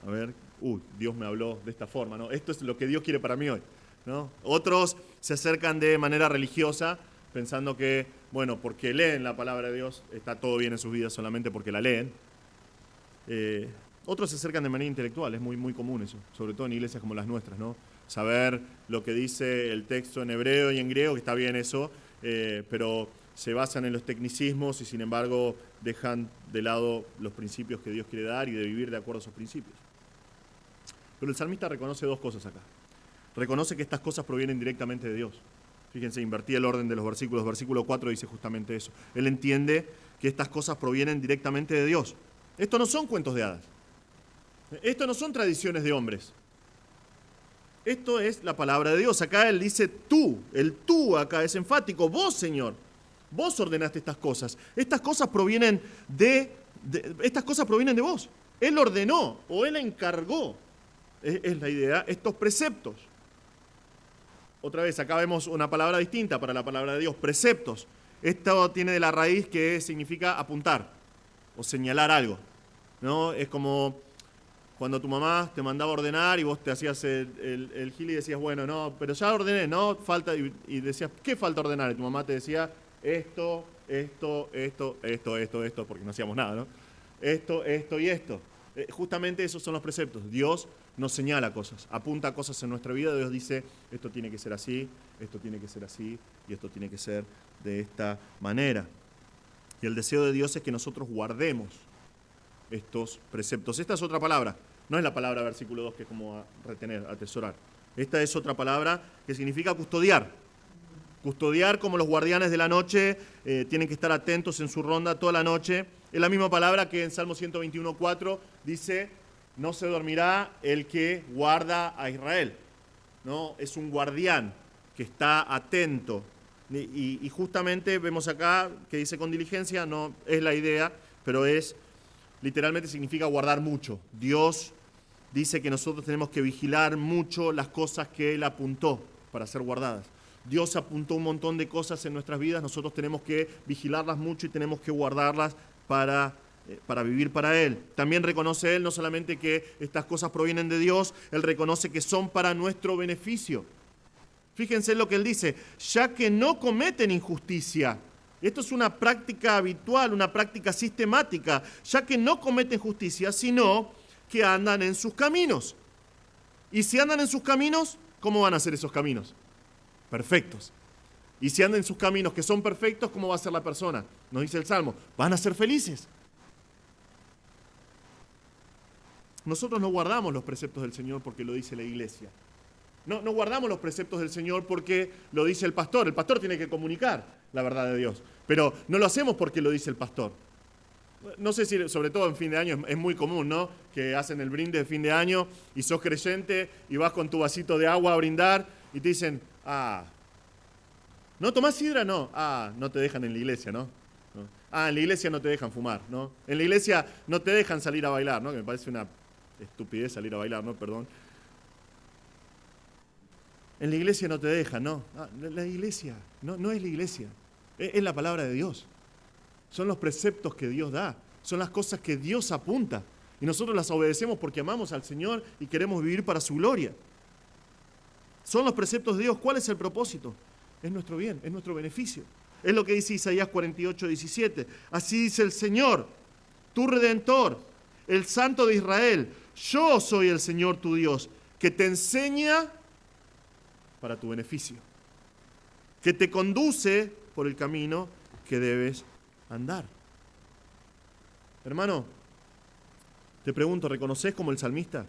A ver, Dios me habló de esta forma, ¿no? Esto es lo que Dios quiere para mí hoy, ¿no? Otros se acercan de manera religiosa, pensando que, bueno, porque leen la palabra de Dios, está todo bien en sus vidas solamente porque la leen. Otros se acercan de manera intelectual, es muy, muy común eso, sobre todo en iglesias como las nuestras, ¿no? Saber lo que dice el texto en hebreo y en griego, que está bien eso, pero se basan en los tecnicismos y sin embargo dejan de lado los principios que Dios quiere dar y de vivir de acuerdo a esos principios. Pero el salmista reconoce 2 cosas acá. Reconoce que estas cosas provienen directamente de Dios. Fíjense, invertí el orden de los versículos. Versículo 4 dice justamente eso. Él entiende que estas cosas provienen directamente de Dios. Esto no son cuentos de hadas. Esto no son tradiciones de hombres. Esto es la palabra de Dios. Acá él dice tú. El tú acá es enfático. Vos, Señor, vos ordenaste estas cosas. Estas cosas provienen de vos. Él ordenó o él encargó, es la idea, estos preceptos. Otra vez, acá vemos una palabra distinta para la palabra de Dios, preceptos. Esto tiene de la raíz que significa apuntar o señalar algo, ¿no? Es como cuando tu mamá te mandaba a ordenar y vos te hacías el gil y decías, bueno, no, pero ya ordené, no, falta, y decías, ¿qué falta ordenar? Y tu mamá te decía, esto, porque no hacíamos nada, ¿no? Esto y esto. Justamente esos son los preceptos. Dios nos señala cosas, apunta cosas en nuestra vida. Dios dice, esto tiene que ser así, esto tiene que ser así, y esto tiene que ser de esta manera. Y el deseo de Dios es que nosotros guardemos estos preceptos. Esta es otra palabra, no es la palabra versículo 2 que es como a retener, atesorar. Esta es otra palabra que significa custodiar. Custodiar como los guardianes de la noche tienen que estar atentos en su ronda toda la noche. Es la misma palabra que en Salmo 121:4 dice, no se dormirá el que guarda a Israel. ¿No? Es un guardián que está atento. Y justamente vemos acá que dice con diligencia, no es la idea, pero literalmente significa guardar mucho. Dios dice que nosotros tenemos que vigilar mucho las cosas que Él apuntó para ser guardadas. Dios apuntó un montón de cosas en nuestras vidas, nosotros tenemos que vigilarlas mucho y tenemos que guardarlas para vivir para Él. También reconoce Él no solamente que estas cosas provienen de Dios, Él reconoce que son para nuestro beneficio. Fíjense lo que él dice, ya que no cometen injusticia. Esto es una práctica habitual, una práctica sistemática, ya que no cometen justicia, sino que andan en sus caminos. Y si andan en sus caminos, ¿cómo van a ser esos caminos? Perfectos. Y si andan en sus caminos que son perfectos, ¿cómo va a ser la persona? Nos dice el Salmo, van a ser felices. Nosotros no guardamos los preceptos del Señor porque lo dice la iglesia. No guardamos los preceptos del Señor porque lo dice el pastor. El pastor tiene que comunicar la verdad de Dios. Pero no lo hacemos porque lo dice el pastor. No sé si, sobre todo en fin de año, es muy común, ¿no? Que hacen el brinde de fin de año y sos creyente y vas con tu vasito de agua a brindar y te dicen, ¿no tomás sidra? No. No te dejan en la iglesia, ¿no? En la iglesia no te dejan fumar, ¿no? En la iglesia no te dejan salir a bailar, ¿no? Que me parece una estupidez salir a bailar, ¿no? Perdón. En la iglesia no te dejan, ¿no? La iglesia no es la iglesia, es la palabra de Dios. Son los preceptos que Dios da, son las cosas que Dios apunta. Y nosotros las obedecemos porque amamos al Señor y queremos vivir para su gloria. Son los preceptos de Dios. ¿Cuál es el propósito? Es nuestro bien, es nuestro beneficio. Es lo que dice Isaías 48, 17. Así dice el Señor, tu Redentor, el Santo de Israel. Yo soy el Señor tu Dios, que te enseña para tu beneficio, que te conduce por el camino que debes andar. Hermano, te pregunto, ¿reconoces como el salmista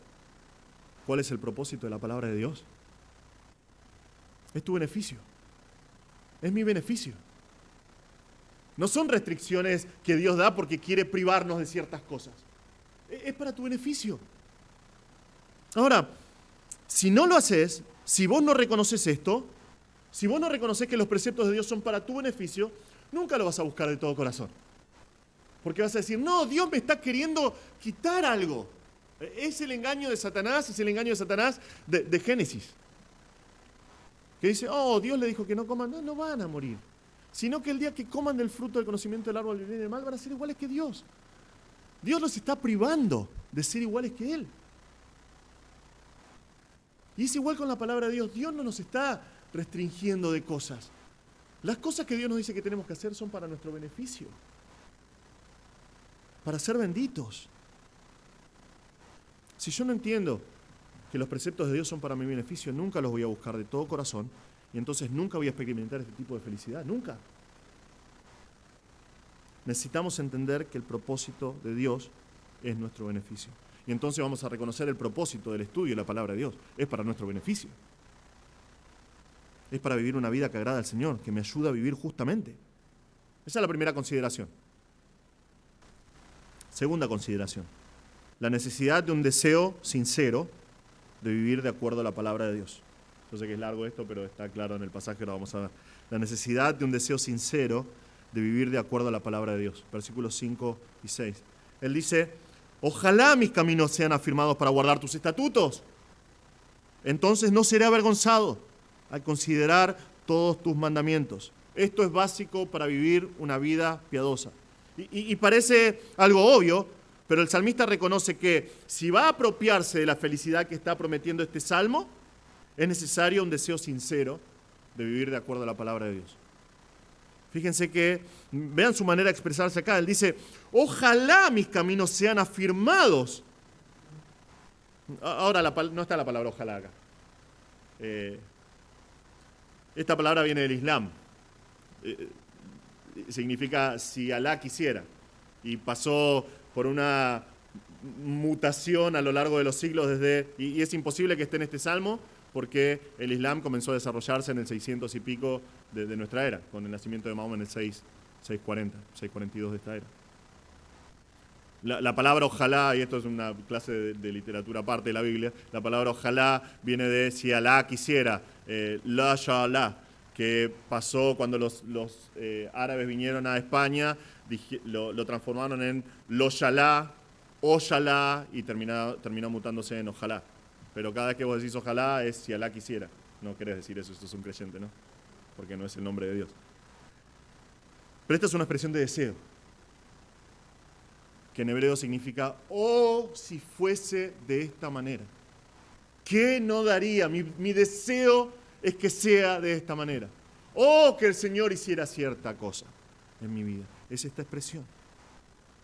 cuál es el propósito de la palabra de Dios? Es tu beneficio, es mi beneficio. No son restricciones que Dios da porque quiere privarnos de ciertas cosas. Es para tu beneficio. Ahora, si no lo haces, si vos no reconoces esto, si vos no reconoces que los preceptos de Dios son para tu beneficio, nunca lo vas a buscar de todo corazón. Porque vas a decir, no, Dios me está queriendo quitar algo. Es el engaño de Satanás, de Génesis. Que dice, Dios le dijo que no coman, no van a morir. Sino que el día que coman del fruto del conocimiento del árbol del bien y del mal van a ser iguales que Dios. Dios los está privando de ser iguales que Él. Y es igual con la palabra de Dios. Dios no nos está restringiendo de cosas. Las cosas que Dios nos dice que tenemos que hacer son para nuestro beneficio. Para ser benditos. Si yo no entiendo que los preceptos de Dios son para mi beneficio, nunca los voy a buscar de todo corazón y entonces nunca voy a experimentar este tipo de felicidad. Nunca. Necesitamos entender que el propósito de Dios es nuestro beneficio. Y entonces vamos a reconocer el propósito del estudio de la palabra de Dios. Es para nuestro beneficio. Es para vivir una vida que agrada al Señor, que me ayuda a vivir justamente. Esa es la primera consideración. Segunda consideración. La necesidad de un deseo sincero de vivir de acuerdo a la palabra de Dios. Yo sé que es largo esto, pero está claro en el pasaje que lo vamos a ver. La necesidad de un deseo sincero de vivir de acuerdo a la palabra de Dios. Versículos 5 y 6. Él dice, ojalá mis caminos sean afirmados para guardar tus estatutos. Entonces no seré avergonzado al considerar todos tus mandamientos. Esto es básico para vivir una vida piadosa. Y parece algo obvio, pero el salmista reconoce que si va a apropiarse de la felicidad que está prometiendo este salmo, es necesario un deseo sincero de vivir de acuerdo a la palabra de Dios. Fíjense que, vean su manera de expresarse acá. Él dice, ojalá mis caminos sean afirmados. Ahora no está la palabra ojalá acá. Esta palabra viene del Islam. Significa si Alá quisiera. Y pasó por una mutación a lo largo de los siglos y es imposible que esté en este salmo porque el Islam comenzó a desarrollarse en el 600 y pico de nuestra era, con el nacimiento de Mahoma en el 642 de esta era. La palabra ojalá, y esto es una clase de literatura aparte de la Biblia, la palabra ojalá viene de si Alá quisiera, la shalá, que pasó cuando los árabes vinieron a España, lo transformaron en lo shalá, ojalá, y terminó mutándose en ojalá. Pero cada vez que vos decís ojalá es si Alá quisiera. No querés decir eso, esto es un creyente, ¿no? Porque no es el nombre de Dios. Pero esta es una expresión de deseo, que en hebreo significa, si fuese de esta manera. ¿Qué no daría? Mi deseo es que sea de esta manera. Oh, que el Señor hiciera cierta cosa en mi vida. Es esta expresión.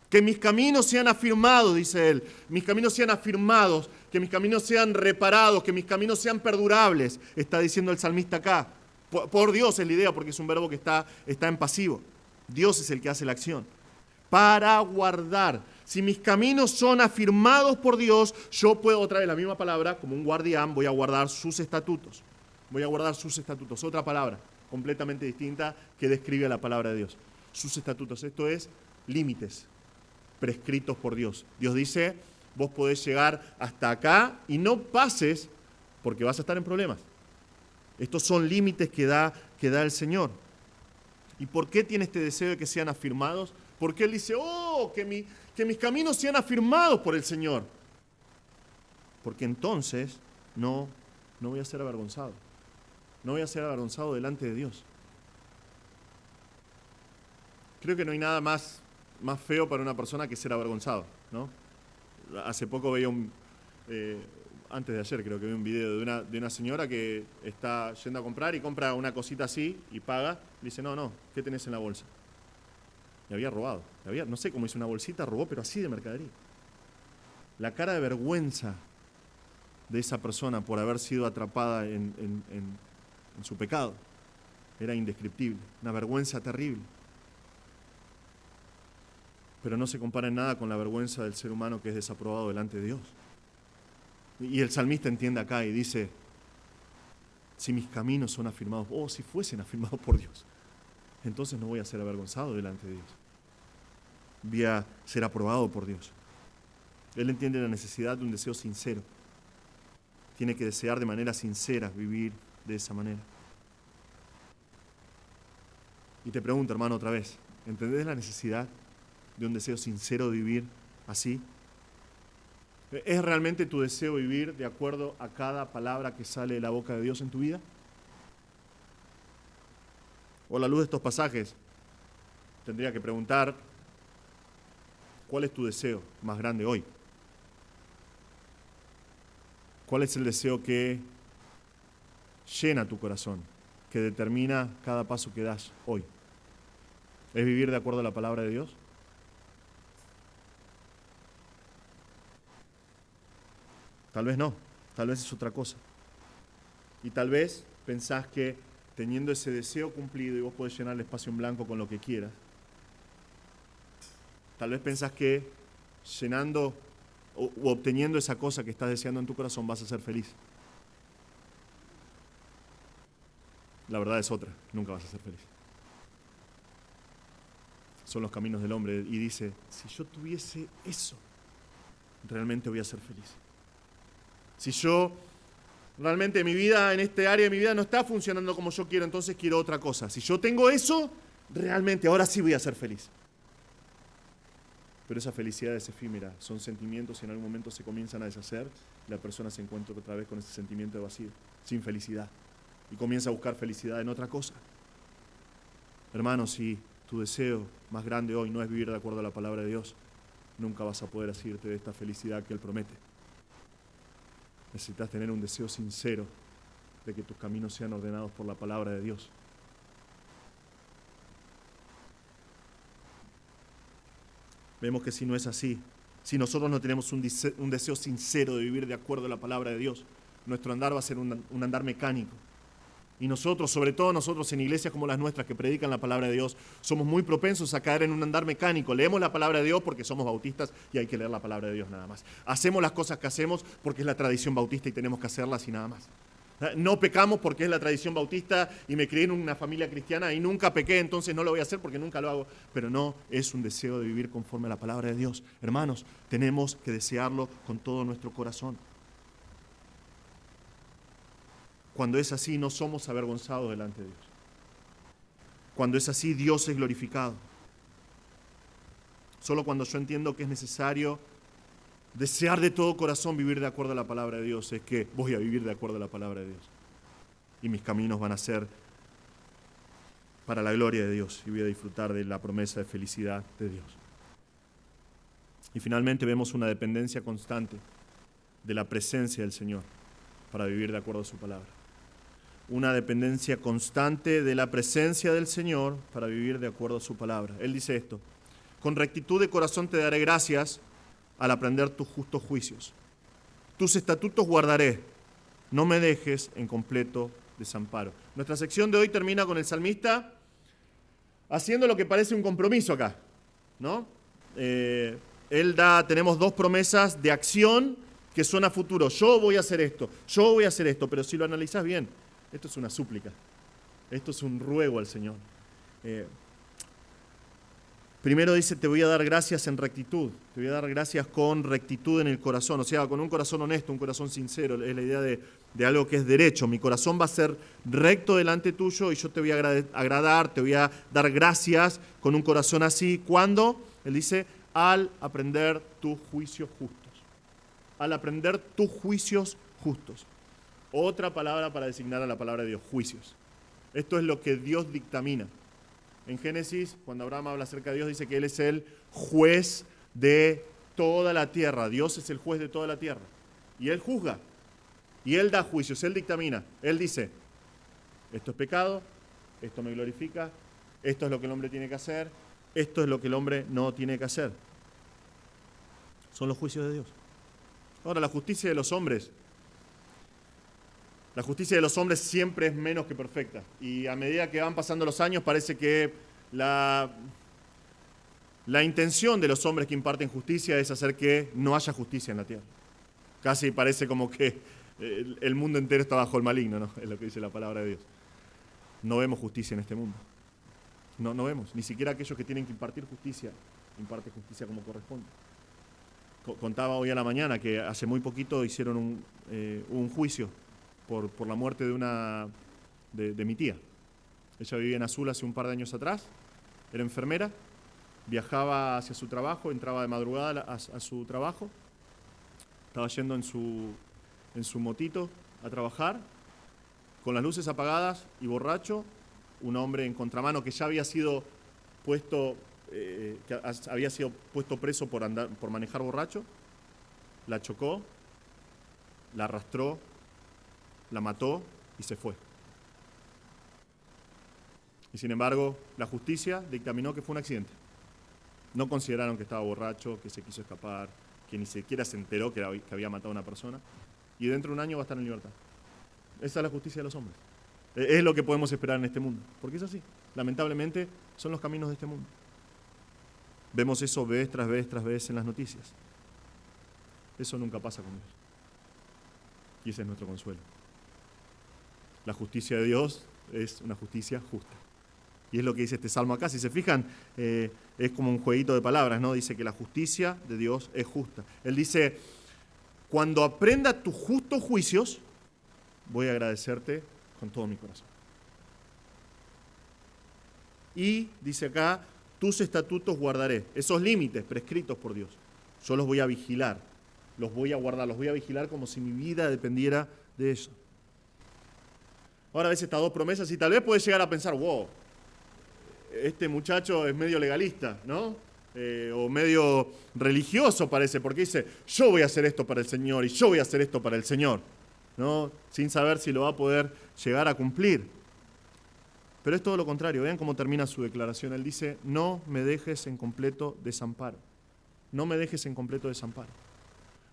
Que mis caminos sean afirmados, dice él. Mis caminos sean afirmados, que mis caminos sean reparados, que mis caminos sean perdurables, está diciendo el salmista acá. Por Dios es la idea, porque es un verbo que está en pasivo. Dios es el que hace la acción. Para guardar. Si mis caminos son afirmados por Dios, yo puedo, otra vez la misma palabra, como un guardián, voy a guardar sus estatutos. Voy a guardar sus estatutos. Otra palabra completamente distinta que describe la palabra de Dios. Sus estatutos. Esto es límites prescritos por Dios. Dios dice, vos podés llegar hasta acá y no pases porque vas a estar en problemas. Estos son límites que da el Señor. ¿Y por qué tiene este deseo de que sean afirmados? Porque Él dice, que mis caminos sean afirmados por el Señor. Porque entonces no voy a ser avergonzado. No voy a ser avergonzado delante de Dios. Creo que no hay nada más feo para una persona que ser avergonzado, ¿no? Hace poco veía antes de ayer creo que vi un video de una señora que está yendo a comprar y compra una cosita así y paga. Le dice, no, ¿qué tenés en la bolsa? Y había robado. No sé cómo hizo una bolsita, robó, pero así de mercadería. La cara de vergüenza de esa persona por haber sido atrapada en su pecado era indescriptible, una vergüenza terrible. Pero no se compara en nada con la vergüenza del ser humano que es desaprobado delante de Dios. Y el salmista entiende acá y dice, si mis caminos son afirmados, si fuesen afirmados por Dios, entonces no voy a ser avergonzado delante de Dios. Voy a ser aprobado por Dios. Él entiende la necesidad de un deseo sincero. Tiene que desear de manera sincera vivir de esa manera. Y te pregunto, hermano, otra vez, ¿entendés la necesidad de un deseo sincero de vivir así? ¿Es realmente tu deseo vivir de acuerdo a cada palabra que sale de la boca de Dios en tu vida? O a la luz de estos pasajes, tendría que preguntar, ¿cuál es tu deseo más grande hoy? ¿Cuál es el deseo que llena tu corazón, que determina cada paso que das hoy? ¿Es vivir de acuerdo a la palabra de Dios? Tal vez no, tal vez es otra cosa. Y tal vez pensás que teniendo ese deseo cumplido y vos podés llenar el espacio en blanco con lo que quieras, tal vez pensás que llenando o obteniendo esa cosa que estás deseando en tu corazón vas a ser feliz. La verdad es otra, nunca vas a ser feliz. Son los caminos del hombre y dice, si yo tuviese eso, realmente voy a ser feliz. Si yo realmente mi vida, en este área de mi vida no está funcionando como yo quiero, entonces quiero otra cosa. Si yo tengo eso, realmente ahora sí voy a ser feliz. Pero esa felicidad es efímera, son sentimientos y en algún momento se comienzan a deshacer y la persona se encuentra otra vez con ese sentimiento de vacío, sin felicidad, y comienza a buscar felicidad en otra cosa. Hermano, si tu deseo más grande hoy no es vivir de acuerdo a la palabra de Dios, nunca vas a poder asirte de esta felicidad que Él promete. Necesitas tener un deseo sincero de que tus caminos sean ordenados por la palabra de Dios. Vemos que si no es así, si nosotros no tenemos un deseo sincero de vivir de acuerdo a la palabra de Dios, nuestro andar va a ser un andar mecánico. Y nosotros, sobre todo nosotros en iglesias como las nuestras que predican la palabra de Dios, somos muy propensos a caer en un andar mecánico. Leemos la palabra de Dios porque somos bautistas y hay que leer la palabra de Dios nada más. Hacemos las cosas que hacemos porque es la tradición bautista y tenemos que hacerlas y nada más. No pecamos porque es la tradición bautista y me crié en una familia cristiana y nunca pequé, entonces no lo voy a hacer porque nunca lo hago. Pero no es un deseo de vivir conforme a la palabra de Dios. Hermanos, tenemos que desearlo con todo nuestro corazón. Cuando es así, no somos avergonzados delante de Dios. Cuando es así, Dios es glorificado. Solo cuando yo entiendo que es necesario desear de todo corazón vivir de acuerdo a la palabra de Dios, es que voy a vivir de acuerdo a la palabra de Dios. Y mis caminos van a ser para la gloria de Dios y voy a disfrutar de la promesa de felicidad de Dios. Y finalmente vemos una dependencia constante de la presencia del Señor para vivir de acuerdo a su palabra. una dependencia constante de la presencia del Señor para vivir de acuerdo a su palabra. Él dice esto: con rectitud de corazón te daré gracias al aprender tus justos juicios. Tus estatutos guardaré, no me dejes en completo desamparo. Nuestra sección de hoy termina con el salmista haciendo lo que parece un compromiso acá, ¿no? Tenemos dos promesas de acción que son a futuro. Yo voy a hacer esto, pero si lo analizás bien, esto es una súplica, esto es un ruego al Señor. Primero dice, te voy a dar gracias en rectitud, te voy a dar gracias con rectitud en el corazón, o sea, con un corazón honesto, un corazón sincero, es la idea de algo que es derecho. Mi corazón va a ser recto delante tuyo y yo te voy a agradar, te voy a dar gracias con un corazón así. ¿Cuándo? Él dice, al aprender tus juicios justos. Al aprender tus juicios justos. Otra palabra para designar a la palabra de Dios, juicios. Esto es lo que Dios dictamina. En Génesis, cuando Abraham habla acerca de Dios, dice que Él es el juez de toda la tierra. Dios es el juez de toda la tierra. Y Él juzga. Y Él da juicios, Él dictamina. Él dice, esto es pecado, esto me glorifica, esto es lo que el hombre tiene que hacer, esto es lo que el hombre no tiene que hacer. Son los juicios de Dios. Ahora, la justicia de los hombres siempre es menos que perfecta. Y a medida que van pasando los años, parece que la intención de los hombres que imparten justicia es hacer que no haya justicia en la tierra. Casi parece como que el mundo entero está bajo el maligno, ¿no? Es lo que dice la palabra de Dios. No vemos justicia en este mundo. No vemos. Ni siquiera aquellos que tienen que impartir justicia, imparten justicia como corresponde. Contaba hoy a la mañana que hace muy poquito hicieron un juicio por la muerte de mi tía. Ella vivía en Azul hace un par de años atrás, era enfermera, viajaba hacia su trabajo, entraba de madrugada a su trabajo, estaba yendo en su motito a trabajar, con las luces apagadas y borracho, un hombre en contramano que ya había sido puesto preso por manejar borracho, la chocó, la arrastró, la mató y se fue. Y sin embargo, la justicia dictaminó que fue un accidente. No consideraron que estaba borracho, que se quiso escapar, que ni siquiera se enteró que había matado a una persona. Y dentro de un año va a estar en libertad. Esa es la justicia de los hombres. Es lo que podemos esperar en este mundo. Porque es así. Lamentablemente, son los caminos de este mundo. Vemos eso vez tras vez en las noticias. Eso nunca pasa con Dios. Y ese es nuestro consuelo. La justicia de Dios es una justicia justa. Y es lo que dice este salmo acá. Si se fijan, es como un jueguito de palabras, ¿no? Dice que la justicia de Dios es justa. Él dice, cuando aprenda tus justos juicios, voy a agradecerte con todo mi corazón. Y dice acá, tus estatutos guardaré. Esos límites prescritos por Dios, yo los voy a vigilar, los voy a guardar, los voy a vigilar como si mi vida dependiera de eso. Ahora ves estas dos promesas y tal vez puedes llegar a pensar, wow, este muchacho es medio legalista, ¿no? O medio religioso parece, porque dice, yo voy a hacer esto para el Señor y yo voy a hacer esto para el Señor, ¿no? Sin saber si lo va a poder llegar a cumplir. Pero es todo lo contrario. Vean cómo termina su declaración. Él dice, no me dejes en completo desamparo. No me dejes en completo desamparo.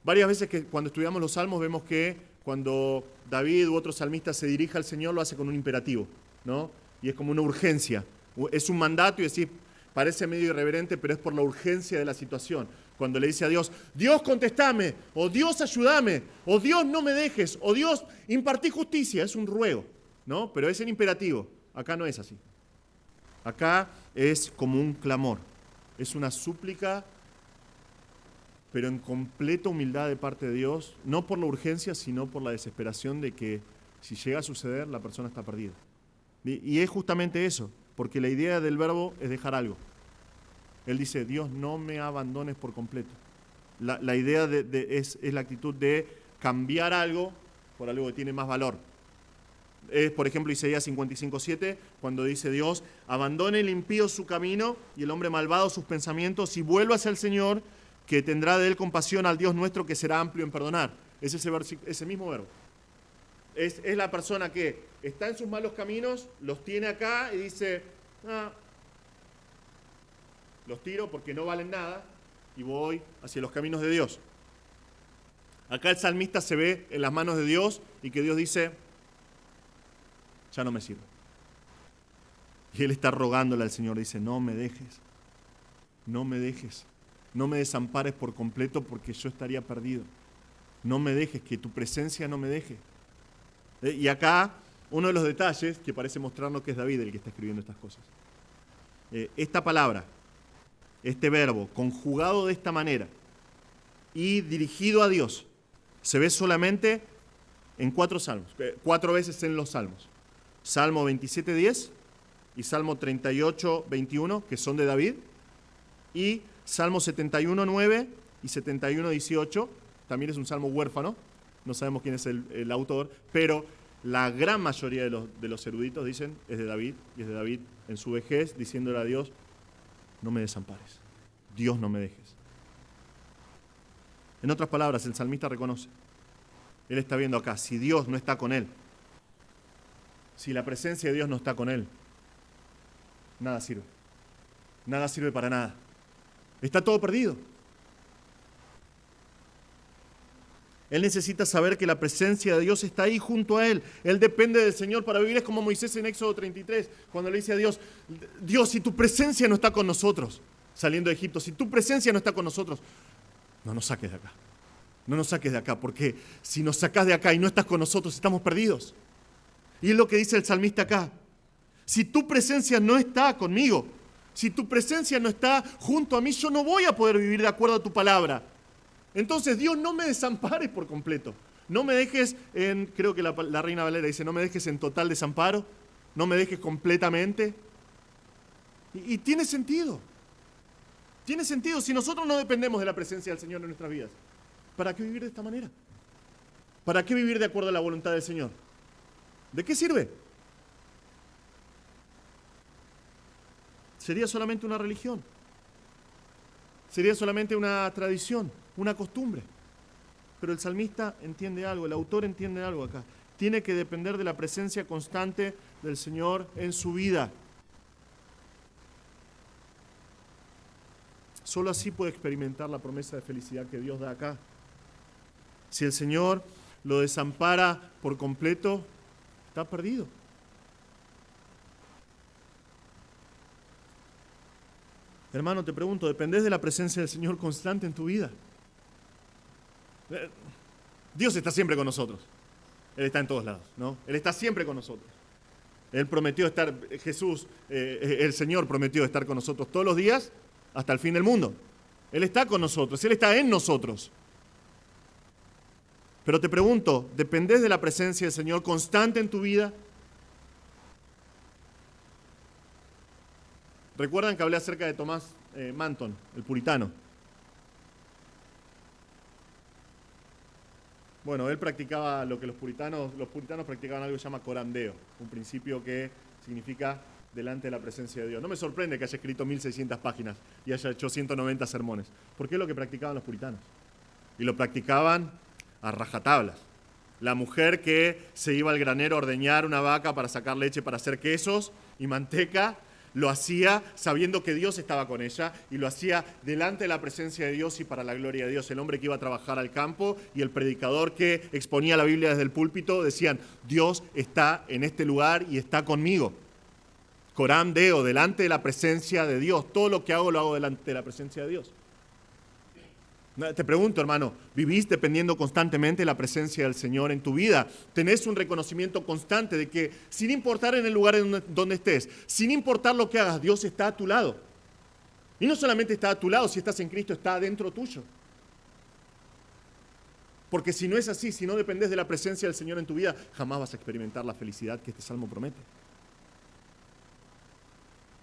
Varias veces que cuando estudiamos los salmos vemos que cuando David u otro salmista se dirige al Señor lo hace con un imperativo, ¿no? Y es como una urgencia. Es un mandato y decir, parece medio irreverente, pero es por la urgencia de la situación. Cuando le dice a Dios, Dios contestame, o Dios ayúdame, o Dios no me dejes, o Dios impartí justicia, es un ruego, ¿no? Pero es el imperativo. Acá no es así. Acá es como un clamor. Es una súplica, pero en completa humildad de parte de Dios, no por la urgencia, sino por la desesperación de que si llega a suceder, la persona está perdida. Y es justamente eso, porque la idea del verbo es dejar algo. Él dice, Dios, no me abandones por completo. La idea es la actitud de cambiar algo por algo que tiene más valor. Es, por ejemplo, Isaías 55:7, cuando dice Dios, abandone el impío su camino y el hombre malvado sus pensamientos y vuelva hacia el Señor, que tendrá de él compasión al Dios nuestro que será amplio en perdonar. Es ese mismo verbo. Es la persona que está en sus malos caminos, los tiene acá y dice, los tiro porque no valen nada y voy hacia los caminos de Dios. Acá el salmista se ve en las manos de Dios y que Dios dice, ya no me sirve. Y él está rogándole al Señor, dice, no me dejes, no me dejes, no me desampares por completo porque yo estaría perdido. No me dejes, que tu presencia no me deje. Y acá, uno de los detalles que parece mostrarnos que es David el que está escribiendo estas cosas. Esta palabra, este verbo, conjugado de esta manera y dirigido a Dios, se ve solamente en 4 salmos, 4 veces en los salmos. Salmo 27:10 y Salmo 38:21, que son de David, y Salmo 71:9 y 71:18, también es un salmo huérfano, no sabemos quién es el autor, pero la gran mayoría de los eruditos dicen es de David, y es de David en su vejez, diciéndole a Dios, no me desampares, Dios no me dejes. En otras palabras, el salmista reconoce, él está viendo acá, si Dios no está con él, si la presencia de Dios no está con él, nada sirve para nada, está todo perdido. Él necesita saber que la presencia de Dios está ahí junto a él. Él depende del Señor para vivir. Es como Moisés en Éxodo 33, cuando le dice a Dios, Dios, si tu presencia no está con nosotros, saliendo de Egipto, si tu presencia no está con nosotros, no nos saques de acá. No nos saques de acá, porque si nos sacas de acá y no estás con nosotros, estamos perdidos. Y es lo que dice el salmista acá. Si tu presencia no está conmigo, si tu presencia no está junto a mí, yo no voy a poder vivir de acuerdo a tu palabra. Entonces, Dios, no me desampares por completo. No me dejes creo que la Reina Valera dice, no me dejes en total desamparo, no me dejes completamente. Y tiene sentido. Tiene sentido. Si nosotros no dependemos de la presencia del Señor en nuestras vidas, ¿para qué vivir de esta manera? ¿Para qué vivir de acuerdo a la voluntad del Señor? ¿De qué sirve? Sería solamente una religión. Sería solamente una tradición, una costumbre. Pero el salmista entiende algo, el autor entiende algo acá. Tiene que depender de la presencia constante del Señor en su vida. Solo así puede experimentar la promesa de felicidad que Dios da acá. Si el Señor lo desampara por completo, está perdido. Hermano, te pregunto, ¿dependés de la presencia del Señor constante en tu vida? Dios está siempre con nosotros. Él está en todos lados, ¿no? Él está siempre con nosotros. Él prometió estar, Jesús, el Señor prometió estar con nosotros todos los días hasta el fin del mundo. Él está con nosotros, Él está en nosotros. Pero te pregunto, ¿dependés de la presencia del Señor constante en tu vida? ¿Recuerdan que hablé acerca de Tomás Manton, el puritano? Bueno, él practicaba lo que los puritanos practicaban, algo que se llama corandeo, un principio que significa delante de la presencia de Dios. No me sorprende que haya escrito 1600 páginas y haya hecho 190 sermones, porque es lo que practicaban los puritanos. Y lo practicaban a rajatablas. La mujer que se iba al granero a ordeñar una vaca para sacar leche para hacer quesos y manteca, lo hacía sabiendo que Dios estaba con ella y lo hacía delante de la presencia de Dios y para la gloria de Dios. El hombre que iba a trabajar al campo y el predicador que exponía la Biblia desde el púlpito decían, Dios está en este lugar y está conmigo. Coram Deo, delante de la presencia de Dios. Todo lo que hago lo hago delante de la presencia de Dios. Te pregunto, hermano, ¿vivís dependiendo constantemente de la presencia del Señor en tu vida? ¿Tenés un reconocimiento constante de que, sin importar en el lugar donde estés, sin importar lo que hagas, Dios está a tu lado? Y no solamente está a tu lado, si estás en Cristo, está dentro tuyo. Porque si no es así, si no dependes de la presencia del Señor en tu vida, jamás vas a experimentar la felicidad que este salmo promete.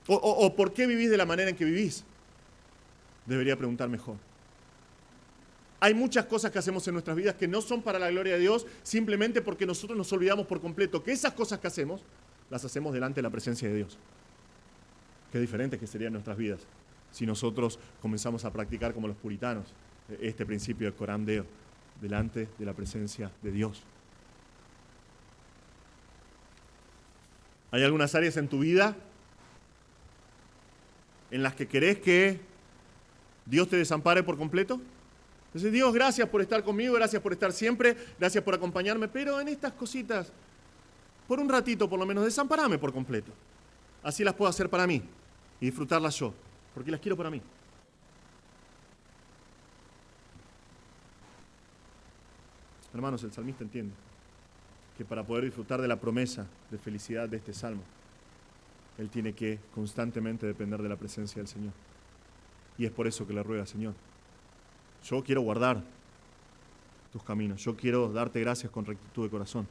¿O por qué vivís de la manera en que vivís? Debería preguntar mejor. Hay muchas cosas que hacemos en nuestras vidas que no son para la gloria de Dios, simplemente porque nosotros nos olvidamos por completo que esas cosas que hacemos, las hacemos delante de la presencia de Dios. Qué diferentes que serían nuestras vidas si nosotros comenzamos a practicar como los puritanos este principio de Coram Deo, delante de la presencia de Dios. ¿Hay algunas áreas en tu vida en las que querés que Dios te desampare por completo? Entonces, Dios, gracias por estar conmigo, gracias por estar siempre, gracias por acompañarme, pero en estas cositas, por un ratito por lo menos, desamparame por completo. Así las puedo hacer para mí y disfrutarlas yo, porque las quiero para mí. Hermanos, el salmista entiende que para poder disfrutar de la promesa de felicidad de este salmo, él tiene que constantemente depender de la presencia del Señor. Y es por eso que le ruega, Señor, yo quiero guardar tus caminos, yo quiero darte gracias con rectitud de corazón,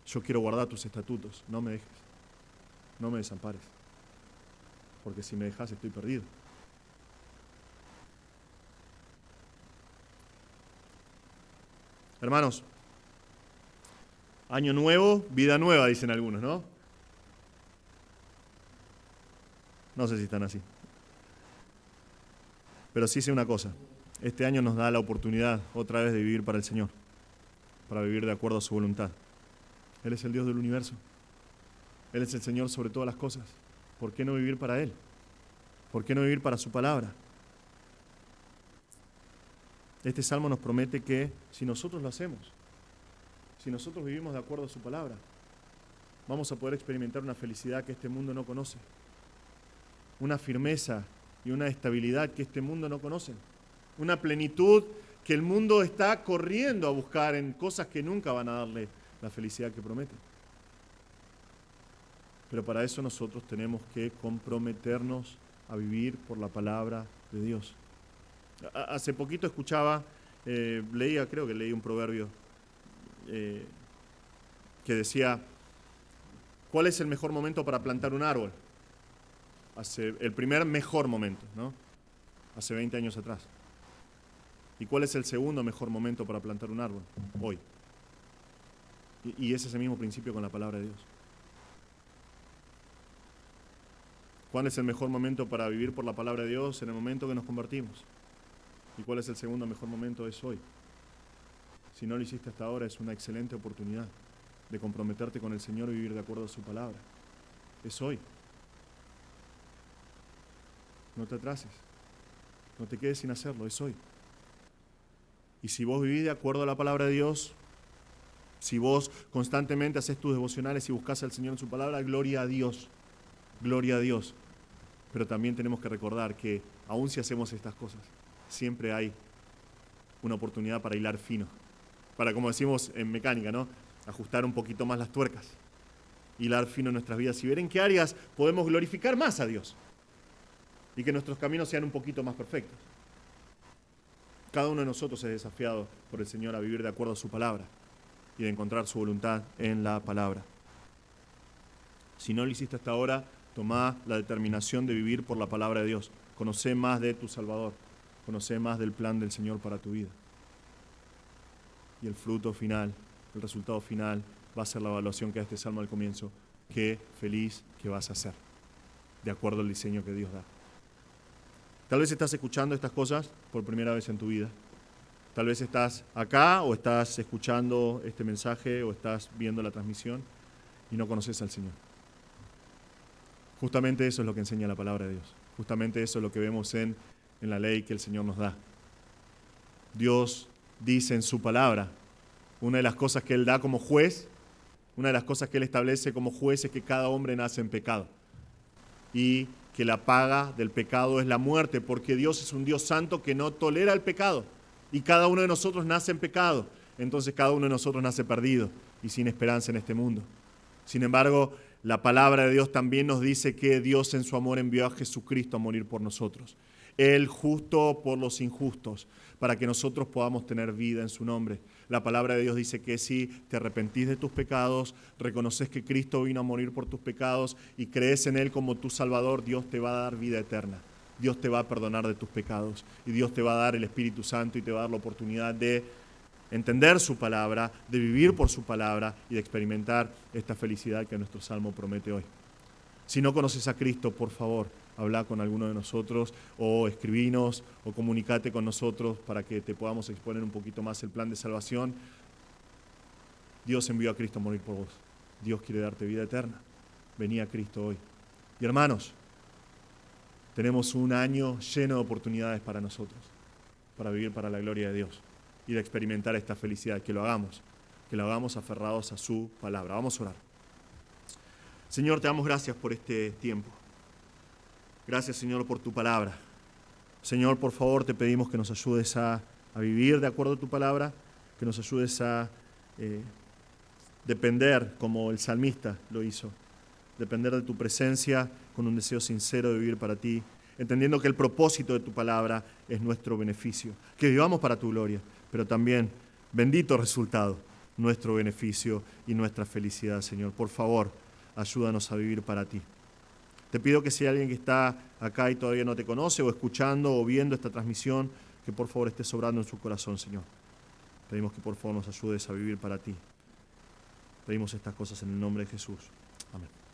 yo quiero guardar tus estatutos, no me dejes, no me desampares, porque si me dejas estoy perdido. Hermanos, año nuevo, vida nueva, dicen algunos, ¿no? No sé si están así. Pero sí sé una cosa, este año nos da la oportunidad otra vez de vivir para el Señor, para vivir de acuerdo a su voluntad. Él es el Dios del universo, Él es el Señor sobre todas las cosas. ¿Por qué no vivir para Él? ¿Por qué no vivir para su palabra? Este salmo nos promete que si nosotros lo hacemos, si nosotros vivimos de acuerdo a su palabra, vamos a poder experimentar una felicidad que este mundo no conoce, una firmeza y una estabilidad que este mundo no conoce, una plenitud que el mundo está corriendo a buscar en cosas que nunca van a darle la felicidad que promete. Pero para eso nosotros tenemos que comprometernos a vivir por la palabra de Dios. Hace poquito escuchaba, creo que leí un proverbio que decía, ¿cuál es el mejor momento para plantar un árbol? El primer mejor momento, ¿no? Hace 20 años atrás. ¿Y cuál es el segundo mejor momento para plantar un árbol? Hoy. Y es ese mismo principio con la palabra de Dios. ¿Cuál es el mejor momento para vivir por la palabra de Dios? En el momento que nos convertimos. ¿Y cuál es el segundo mejor momento? Es hoy. Si no lo hiciste hasta ahora, es una excelente oportunidad de comprometerte con el Señor y vivir de acuerdo a su palabra. Es hoy. No te atrases. No te quedes sin hacerlo, es hoy. Y si vos vivís de acuerdo a la palabra de Dios, si vos constantemente haces tus devocionales y buscas al Señor en su palabra, gloria a Dios. Gloria a Dios. Pero también tenemos que recordar que aun si hacemos estas cosas, siempre hay una oportunidad para hilar fino. Para, como decimos en mecánica, ¿no? Ajustar un poquito más las tuercas. Hilar fino en nuestras vidas y ver en qué áreas podemos glorificar más a Dios. Y que nuestros caminos sean un poquito más perfectos. Cada uno de nosotros es desafiado por el Señor a vivir de acuerdo a su palabra y de encontrar su voluntad en la palabra. Si no lo hiciste hasta ahora, tomá la determinación de vivir por la palabra de Dios. Conocé más de tu Salvador. Conocé más del plan del Señor para tu vida. Y el fruto final, el resultado final, va a ser la evaluación que da este salmo al comienzo. Qué feliz que vas a ser, de acuerdo al diseño que Dios da. Tal vez estás escuchando estas cosas por primera vez en tu vida. Tal vez estás acá o estás escuchando este mensaje o estás viendo la transmisión y no conoces al Señor. Justamente eso es lo que enseña la palabra de Dios. Justamente eso es lo que vemos en la ley que el Señor nos da. Dios dice en su palabra, una de las cosas que Él da como juez, una de las cosas que Él establece como juez es que cada hombre nace en pecado. Y que la paga del pecado es la muerte, porque Dios es un Dios santo que no tolera el pecado. Y cada uno de nosotros nace en pecado. Entonces cada uno de nosotros nace perdido y sin esperanza en este mundo. Sin embargo, la palabra de Dios también nos dice que Dios en su amor envió a Jesucristo a morir por nosotros. Él justo por los injustos, para que nosotros podamos tener vida en su nombre. La palabra de Dios dice que si te arrepentís de tus pecados, reconoces que Cristo vino a morir por tus pecados y crees en Él como tu Salvador, Dios te va a dar vida eterna. Dios te va a perdonar de tus pecados y Dios te va a dar el Espíritu Santo y te va a dar la oportunidad de entender su palabra, de vivir por su palabra y de experimentar esta felicidad que nuestro Salmo promete hoy. Si no conoces a Cristo, por favor, habla con alguno de nosotros o escribinos o comunicate con nosotros para que te podamos exponer un poquito más el plan de salvación. Dios envió a Cristo a morir por vos. Dios quiere darte vida eterna. vení a Cristo hoy. Y hermanos, tenemos un año lleno de oportunidades para nosotros, para vivir para la gloria de Dios y de experimentar esta felicidad. Que lo hagamos aferrados a su palabra. Vamos a orar. Señor, te damos gracias por este tiempo. Gracias, Señor, por tu palabra. Señor, por favor, te pedimos que nos ayudes a vivir de acuerdo a tu palabra, que nos ayudes a depender, como el salmista lo hizo, depender de tu presencia con un deseo sincero de vivir para ti, entendiendo que el propósito de tu palabra es nuestro beneficio, que vivamos para tu gloria, pero también, bendito resultado, nuestro beneficio y nuestra felicidad, Señor. Por favor, ayúdanos a vivir para ti. Te pido que si hay alguien que está acá y todavía no te conoce, o escuchando o viendo esta transmisión, que por favor esté sobrando en su corazón, Señor. Pedimos que por favor nos ayudes a vivir para ti. Pedimos estas cosas en el nombre de Jesús. Amén.